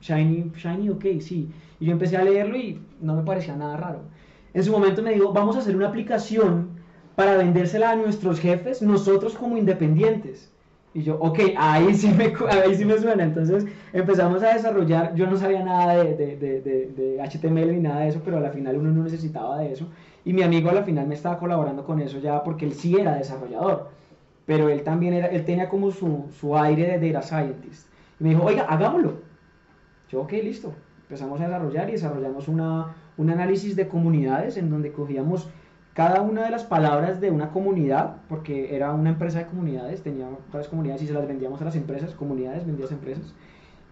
Shiny, ok, sí. Y yo empecé a leerlo y no me parecía nada raro. En su momento me dijo, vamos a hacer una aplicación para vendérsela a nuestros jefes, nosotros como independientes. Y yo, ok, ahí sí me suena. Entonces empezamos a desarrollar, yo no sabía nada de HTML ni nada de eso, pero a la final uno no necesitaba de eso. Y mi amigo a la final me estaba colaborando con eso ya porque él sí era desarrollador. Pero él también él tenía como su aire de data scientist. Y me dijo, oiga, hagámoslo. Yo, ok, listo. Empezamos a desarrollar y desarrollamos un análisis de comunidades en donde cogíamos cada una de las palabras de una comunidad, porque era una empresa de comunidades, tenía varias comunidades y se las vendíamos a las empresas, comunidades, vendías a empresas,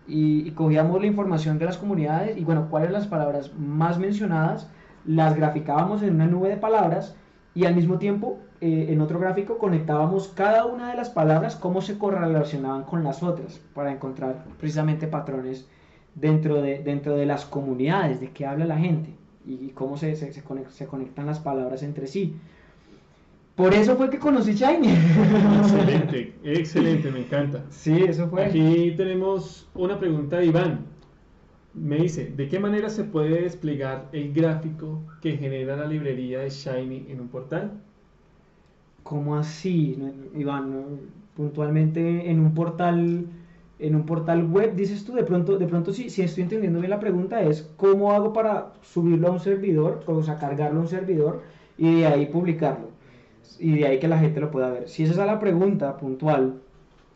y cogíamos la información de las comunidades y bueno, cuáles las palabras más mencionadas, las graficábamos en una nube de palabras y al mismo tiempo en otro gráfico conectábamos cada una de las palabras, cómo se correlacionaban con las otras, para encontrar precisamente patrones dentro de las comunidades, de qué habla la gente y cómo se conectan las palabras entre sí. Por eso fue que conocí Shiny. Excelente, me encanta. Sí, eso fue. Aquí tenemos una pregunta de Iván. Me dice, ¿de qué manera se puede desplegar el gráfico que genera la librería de Shiny en un portal? ¿Cómo así, Iván? Puntualmente en un portal web, dices tú. De pronto si estoy entendiendo bien la pregunta, es ¿cómo hago para subirlo a un servidor, o sea, cargarlo a un servidor y de ahí publicarlo? Y de ahí que la gente lo pueda ver. Si esa es la pregunta puntual,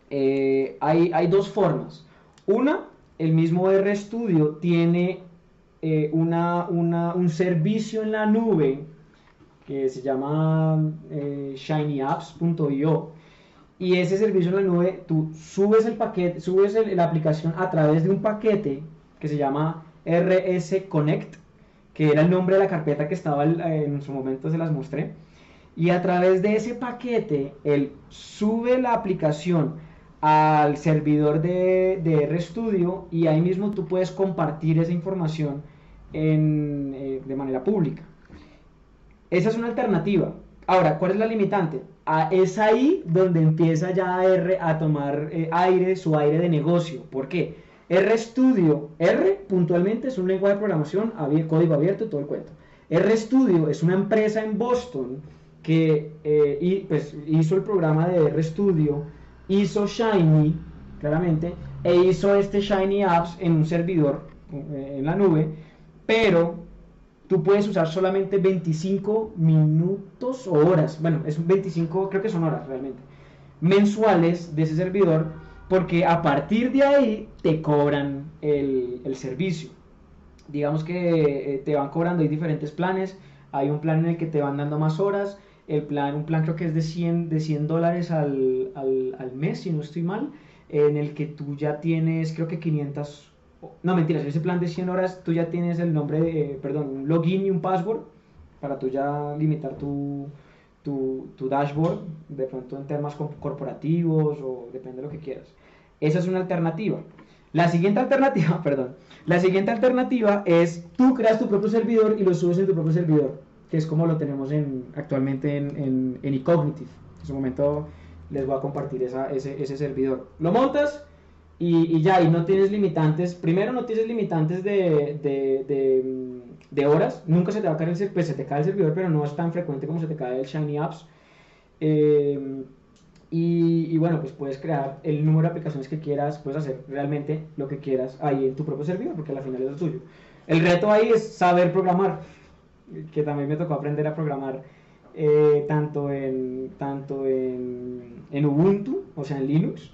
hay dos formas. Una, el mismo RStudio tiene un servicio en la nube que se llama shinyapps.io, y ese servicio en la nube, tú subes el paquete, la aplicación a través de un paquete que se llama RS Connect, que era el nombre de la carpeta que estaba en su momento, se las mostré. Y a través de ese paquete, él sube la aplicación al servidor de RStudio y ahí mismo tú puedes compartir esa información de manera pública. Esa es una alternativa. Ahora, ¿cuál es la limitante? Es ahí donde empieza ya R a tomar su aire de negocio. ¿Por qué? RStudio, R puntualmente es un lenguaje de programación, código abierto y todo el cuento. RStudio es una empresa en Boston que hizo el programa de RStudio, hizo Shiny, claramente, e hizo este Shiny Apps en un servidor en la nube, pero tú puedes usar solamente 25 minutos o horas, bueno, es 25, creo que son horas realmente, mensuales de ese servidor, porque a partir de ahí te cobran el servicio. Digamos que te van cobrando, hay diferentes planes, hay un plan en el que te van dando más horas, un plan creo que es de $100 al mes, si no estoy mal, en el que tú ya tienes, creo que 500, no mentiras, en ese plan de 100 horas tú ya tienes el nombre, un login y un password, para tú ya limitar tu dashboard, de pronto en temas corporativos o depende de lo que quieras. Esa es una alternativa. La siguiente alternativa, es tú creas tu propio servidor y lo subes en tu propio servidor, que es como lo tenemos actualmente en eCognitive. En su momento les voy a compartir ese servidor. Lo montas y ya, y no tienes limitantes. Primero, no tienes limitantes de horas. Nunca se te va a caer se te cae el servidor, pero no es tan frecuente como se te cae el Shiny Apps. Y bueno, pues puedes crear el número de aplicaciones que quieras, puedes hacer realmente lo que quieras ahí en tu propio servidor, porque al final es lo tuyo. El reto ahí es saber programar, que también me tocó aprender a programar tanto en Ubuntu, o sea en Linux,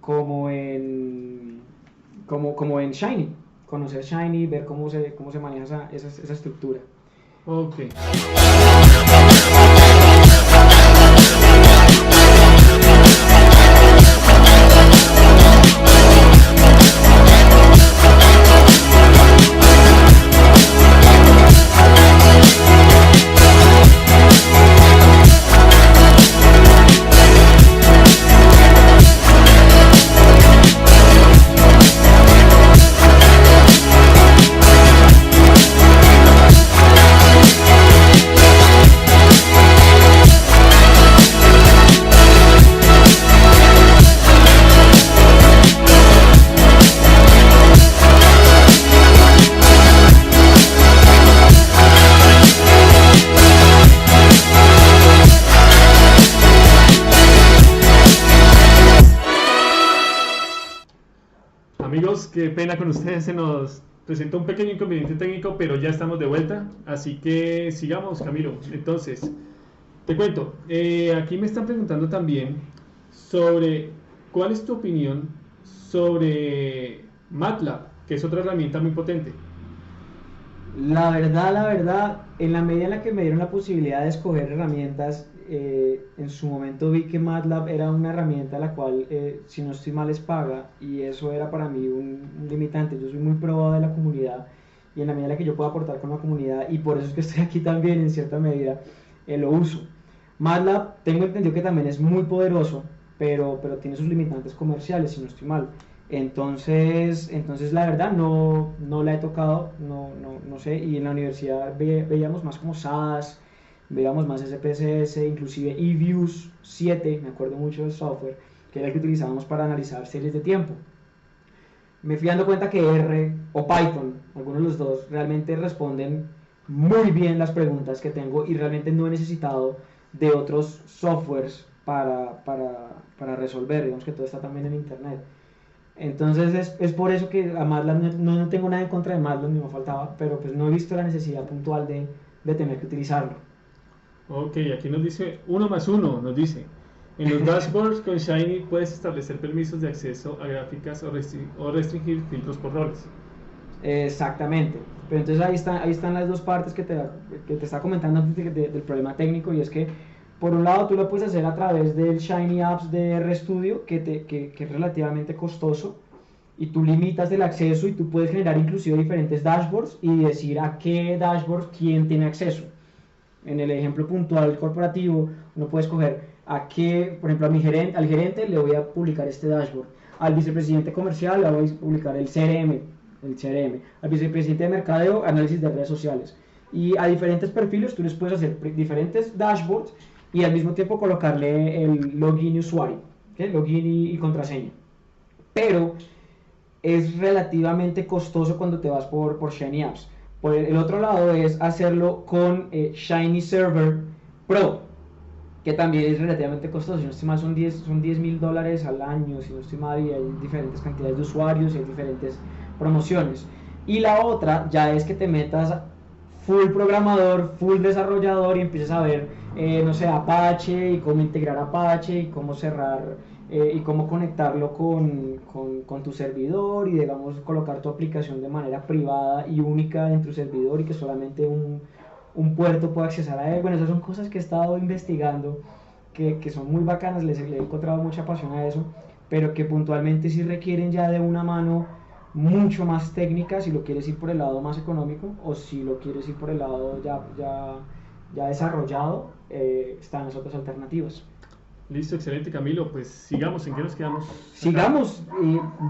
como en Shiny. Conocer Shiny, ver cómo se maneja esa estructura. Ok. Amigos, qué pena con ustedes, se nos presenta un pequeño inconveniente técnico, pero ya estamos de vuelta, así que sigamos, Camilo. Entonces, te cuento, aquí me están preguntando también sobre cuál es tu opinión sobre MATLAB, que es otra herramienta muy potente. La verdad, en la medida en la que me dieron la posibilidad de escoger herramientas, en su momento vi que MATLAB era una herramienta la cual, si no estoy mal, es paga, y eso era para mí un limitante. Yo soy muy probado de la comunidad, y en la medida en la que yo puedo aportar con la comunidad, y por eso es que estoy aquí también en cierta medida, lo uso. MATLAB tengo entendido que también es muy poderoso, pero tiene sus limitantes comerciales, si no estoy mal. Entonces la verdad no la he tocado, no sé, y en la universidad veíamos más como SAS, veíamos más SPSS, inclusive eViews 7, me acuerdo mucho del software, que era el que utilizábamos para analizar series de tiempo. Me fui dando cuenta que R o Python, algunos de los dos, realmente responden muy bien las preguntas que tengo y realmente no he necesitado de otros softwares para resolver, digamos que todo está también en internet. Entonces es por eso que a MATLAB no tengo nada en contra de MATLAB, ni me faltaba, pero pues no he visto la necesidad puntual de tener que utilizarlo. Ok, aquí nos dice 1 más 1, nos dice, en los dashboards con Shiny puedes establecer permisos de acceso a gráficas o restringir filtros por roles. Exactamente, pero entonces ahí están las dos partes que te estaba comentando antes del problema técnico, y es que por un lado tú lo puedes hacer a través del Shiny Apps de RStudio, que es relativamente costoso, y tú limitas el acceso y tú puedes generar inclusive diferentes dashboards y decir a qué dashboard quién tiene acceso. En el ejemplo puntual corporativo, uno puede escoger a qué, por ejemplo, al gerente le voy a publicar este dashboard, al vicepresidente comercial le voy a publicar el CRM, al vicepresidente de mercadeo, análisis de redes sociales. Y a diferentes perfiles tú les puedes hacer diferentes dashboards y al mismo tiempo colocarle el login y usuario, ¿okay? Login y contraseña. Pero es relativamente costoso cuando te vas por Shiny Apps. Por el otro lado es hacerlo con Shiny Server Pro, que también es relativamente costoso. Si no estoy mal, son $10,000 al año, si no estoy mal, y hay diferentes cantidades de usuarios y hay diferentes promociones. Y la otra ya es que te metas full programador, full desarrollador y empieces a ver, no sé, Apache y cómo integrar Apache y cómo cerrar y cómo conectarlo con tu servidor y digamos colocar tu aplicación de manera privada y única en tu servidor y que solamente un puerto pueda accesar a él. Bueno, esas son cosas que he estado investigando que son muy bacanas, le he encontrado mucha pasión a eso, pero que puntualmente sí requieren ya de una mano mucho más técnica si lo quieres ir por el lado más económico o si lo quieres ir por el lado ya desarrollado, están las otras alternativas. Listo, excelente, Camilo. Pues sigamos, ¿en qué nos quedamos? Sigamos,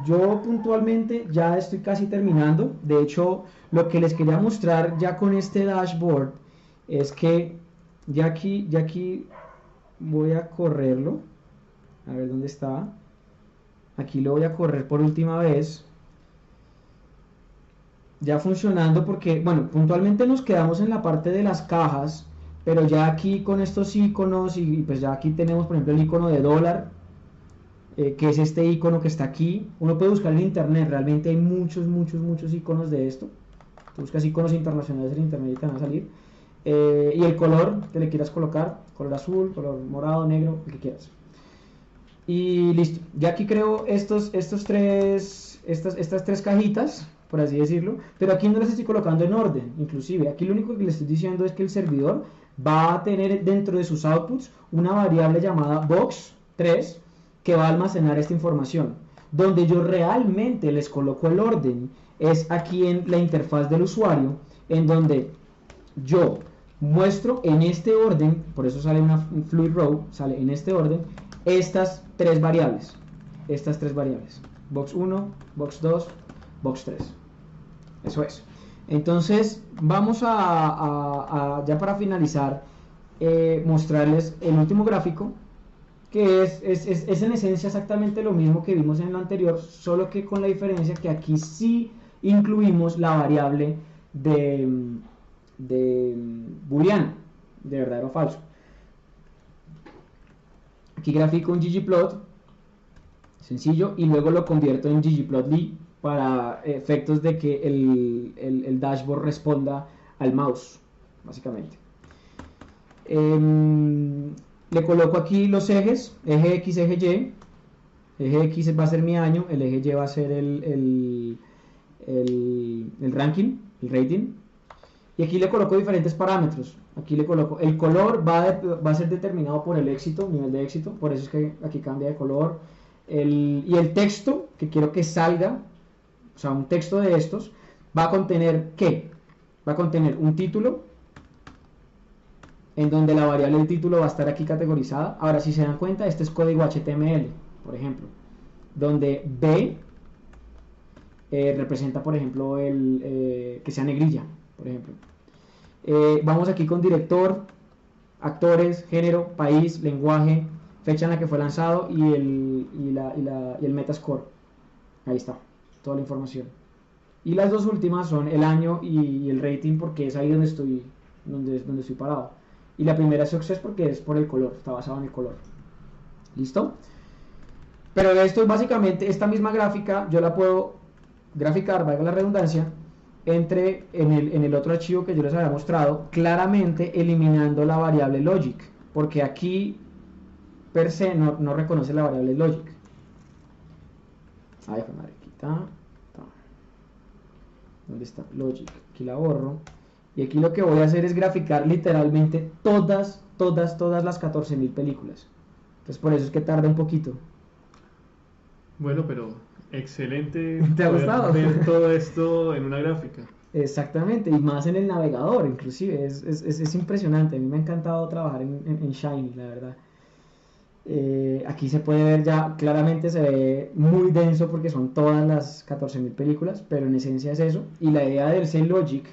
yo puntualmente ya estoy casi terminando. De hecho, lo que les quería mostrar ya con este dashboard es que ya aquí voy a correrlo. A ver dónde está. Aquí lo voy a correr por última vez. Ya funcionando porque, bueno, puntualmente nos quedamos en la parte de las cajas, pero ya aquí con estos iconos y pues ya aquí tenemos por ejemplo el icono de dólar, que es este icono que está aquí. Uno puede buscar en internet, realmente hay muchos iconos de esto. Tú buscas iconos internacionales en internet y te van a salir. Y el color que le quieras colocar, color azul, color morado, negro, el que quieras. Y listo, ya aquí creo estas tres cajitas, por así decirlo, pero aquí no las estoy colocando en orden. Inclusive aquí lo único que le estoy diciendo es que el servidor va a tener dentro de sus outputs una variable llamada box3 que va a almacenar esta información. Donde yo realmente les coloco el orden es aquí en la interfaz del usuario, en donde yo muestro en este orden, por eso sale una fluid row, sale en este orden, estas tres variables, box 1, box 2, box 3. Eso es. Entonces vamos a ya para finalizar mostrarles el último gráfico, que es en esencia exactamente lo mismo que vimos en lo anterior, solo que con la diferencia que aquí sí incluimos la variable de booleano, de verdadero o falso. Aquí grafico un ggplot sencillo y luego lo convierto en ggplotly para efectos de que el dashboard responda al mouse, básicamente. Le coloco aquí los ejes, eje X, eje Y. Eje X va a ser mi año, el eje Y va a ser el ranking, el rating. Y aquí le coloco diferentes parámetros. Aquí le coloco el color, va a ser determinado por el éxito, nivel de éxito, por eso es que aquí cambia de color. Y el texto que quiero que salga, o sea, un texto de estos, va a contener ¿qué? Va a contener un título, en donde la variable del título va a estar aquí categorizada. Ahora, si se dan cuenta, este es código HTML, por ejemplo, donde B representa, por ejemplo, que sea negrilla, por ejemplo. Vamos aquí con director, actores, género, país, lenguaje, fecha en la que fue lanzado y el Metascore. Ahí está toda la información. Y las dos últimas son el año y el rating, porque es ahí donde estoy parado. Y la primera es Success porque es por el color, está basado en el color. ¿Listo? Pero esto es básicamente, esta misma gráfica yo la puedo graficar, valga la redundancia, en el otro archivo que yo les había mostrado, claramente eliminando la variable logic, porque aquí per se no reconoce la variable logic. Ay, madre, aquí está. ¿Dónde está? Logic. Aquí la borro. Y aquí lo que voy a hacer es graficar literalmente todas las 14.000 películas. Entonces por eso es que tarda un poquito. Bueno, pero Excelente. ¿Te ha poder gustado? ver todo esto en una gráfica. Exactamente, y más en el navegador, inclusive, es impresionante. A mí me ha encantado trabajar en Shiny, la verdad. Aquí se puede ver ya, claramente se ve muy denso porque son todas las 14.000 películas, pero en esencia es eso. Y la idea del C-Logic,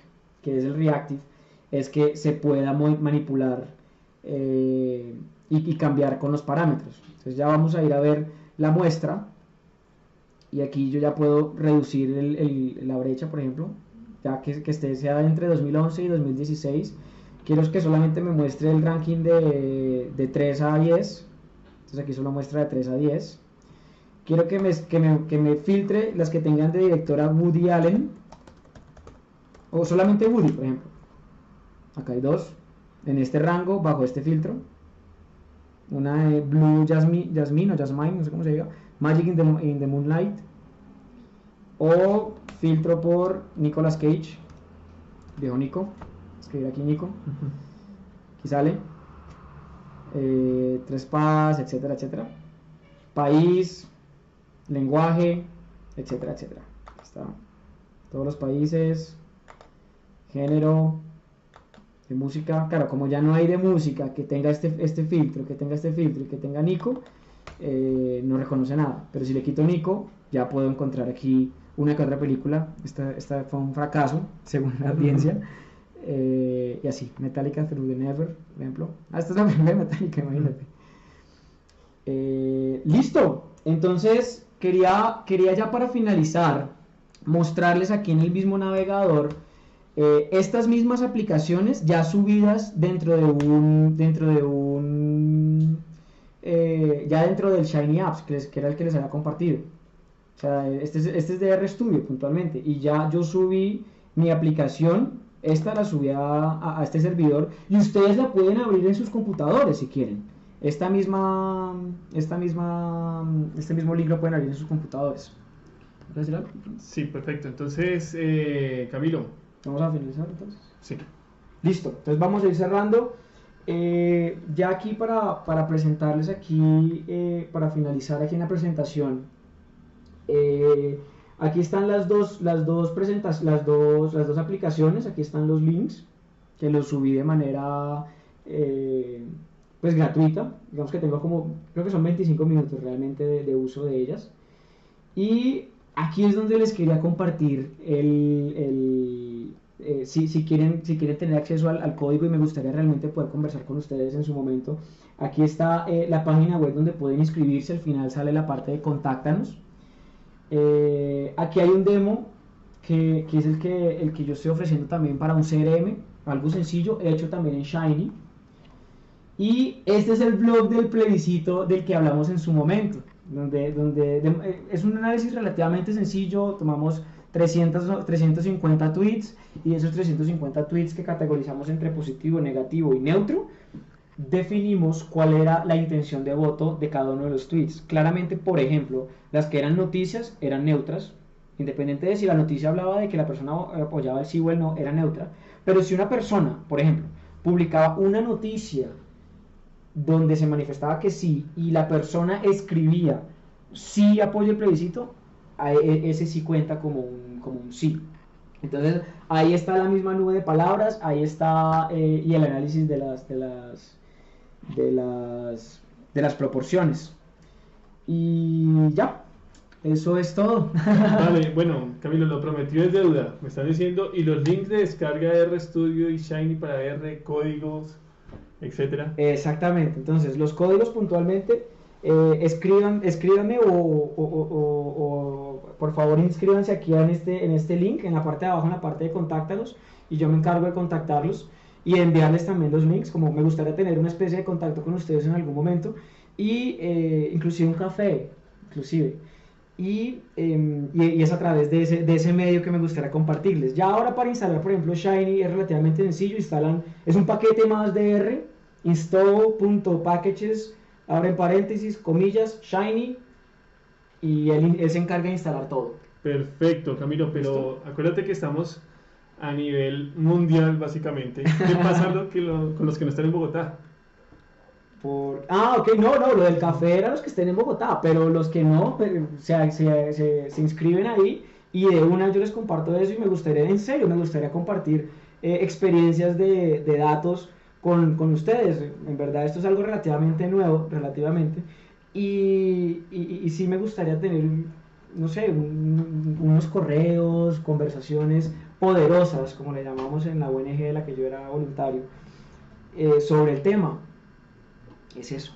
que es el Reactive, es que se pueda manipular y cambiar con los parámetros. Entonces ya vamos a ir a ver la muestra, y aquí yo ya puedo reducir la brecha, por ejemplo, ya que sea entre 2011 y 2016. Quiero que solamente me muestre el ranking de 3 a 10. Entonces aquí solo muestra de 3 a 10. Quiero que me filtre las que tengan de directora Woody Allen, o solamente Woody, por ejemplo. Acá hay dos en este rango, bajo este filtro. Una de Blue Jasmine o Jasmine, no sé cómo se diga, Magic in the Moonlight. O filtro por Nicolas Cage, viejo Nico, escribir aquí Nico. Aquí sale. Tres espadas, etcétera, etcétera. País, lenguaje, etcétera, etcétera. Aquí está. Todos los países, género, de música. Claro, como ya no hay de música que tenga este filtro, que tenga este filtro y que tenga Nico, no reconoce nada. Pero si le quito Nico, ya puedo encontrar aquí una que otra película. Esta fue un fracaso, según la audiencia. Y así, Metallica Through the Never, por ejemplo. Esta es la primera Metallica, imagínate. Listo. Entonces, quería ya para finalizar, mostrarles aquí en el mismo navegador estas mismas aplicaciones ya subidas dentro del Shiny Apps, que era el que les había compartido. O sea, este es de RStudio puntualmente, y ya yo subí mi aplicación. Esta la subí a este servidor, y ustedes la pueden abrir en sus computadores si quieren. Este mismo link lo pueden abrir en sus computadores. ¿Puedes decir algo? Sí, perfecto. Entonces, Camilo. Vamos a finalizar entonces. Sí. Listo, entonces vamos a ir cerrando. Ya aquí para presentarles aquí, para finalizar aquí en la presentación, aquí están las dos aplicaciones. Aquí están los links que los subí de manera pues gratuita. Digamos que tengo creo que son 25 minutos realmente de uso de ellas. Y aquí es donde les quería compartir si quieren tener acceso al código, y me gustaría realmente poder conversar con ustedes en su momento. Aquí está la página web donde pueden inscribirse. Al final sale la parte de contáctanos. Aquí hay un demo que es el que yo estoy ofreciendo también para un CRM, algo sencillo, hecho también en Shiny. Y este es el blog del plebiscito del que hablamos en su momento, donde es un análisis relativamente sencillo. Tomamos 350 tweets, y esos 350 tweets que categorizamos entre positivo, negativo y neutro, definimos cuál era la intención de voto de cada uno de los tweets. Claramente, por ejemplo, las que eran noticias eran neutras, independiente de si la noticia hablaba de que la persona apoyaba el sí o el no, era neutra. Pero si una persona, por ejemplo, publicaba una noticia donde se manifestaba que sí, y la persona escribía sí apoyo el plebiscito, ese sí cuenta como un sí. Entonces ahí está la misma nube de palabras, ahí está y el análisis de las proporciones. Y ya, eso es todo. Vale, bueno, Camilo, lo prometido es deuda, me están diciendo. Y los links de descarga de RStudio y Shiny para R, códigos, etcétera. Exactamente. Entonces los códigos puntualmente, escríbanme o por favor inscríbanse aquí en este link, en la parte de abajo, en la parte de contáctalos, y yo me encargo de contactarlos y de enviarles también los links. Como me gustaría tener una especie de contacto con ustedes en algún momento, y inclusive un café, y es a través de ese medio que me gustaría compartirles. Ya ahora, para instalar, por ejemplo, Shiny es relativamente sencillo. Es un paquete más de R, install.packages, abre paréntesis, comillas, Shiny, y él se encarga de instalar todo. Perfecto, Camilo, pero ¿listo? Acuérdate que estamos a nivel mundial, básicamente. ¿Qué pasa con los que no están en Bogotá? Ok, no, lo del café era los que estén en Bogotá, pero los que no, pues, se inscriben ahí y de una yo les comparto eso y me gustaría, en serio, me gustaría compartir experiencias de datos con ustedes. En verdad esto es algo relativamente nuevo, y sí me gustaría tener, no sé, unos correos, conversaciones poderosas, como le llamamos en la ONG de la que yo era voluntario, sobre el tema. Es eso.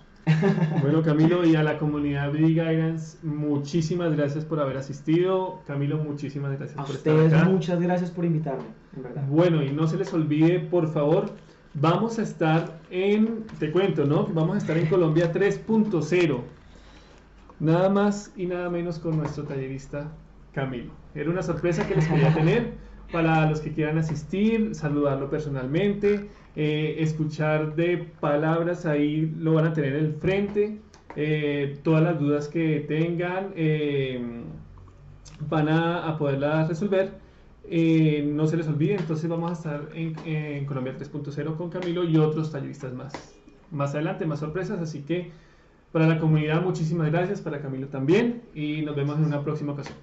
Bueno, Camilo, y a la comunidad BD Guidance, muchísimas gracias por haber asistido. Camilo, muchísimas gracias A por estar ustedes acá. muchas gracias por invitarme, en verdad. Bueno, y no se les olvide, por favor, vamos a estar te cuento, ¿no? Que vamos a estar en Colombia 3.0. Nada más y nada menos con nuestro tallerista Camilo. Era una sorpresa que les quería tener para los que quieran asistir, saludarlo personalmente, escuchar de palabras, ahí lo van a tener en el frente, todas las dudas que tengan van a poderlas resolver. No se les olvide, entonces vamos a estar en Colombia 3.0 con Camilo y otros talleristas más adelante, más sorpresas, así que para la comunidad muchísimas gracias, para Camilo también, y nos vemos en una próxima ocasión.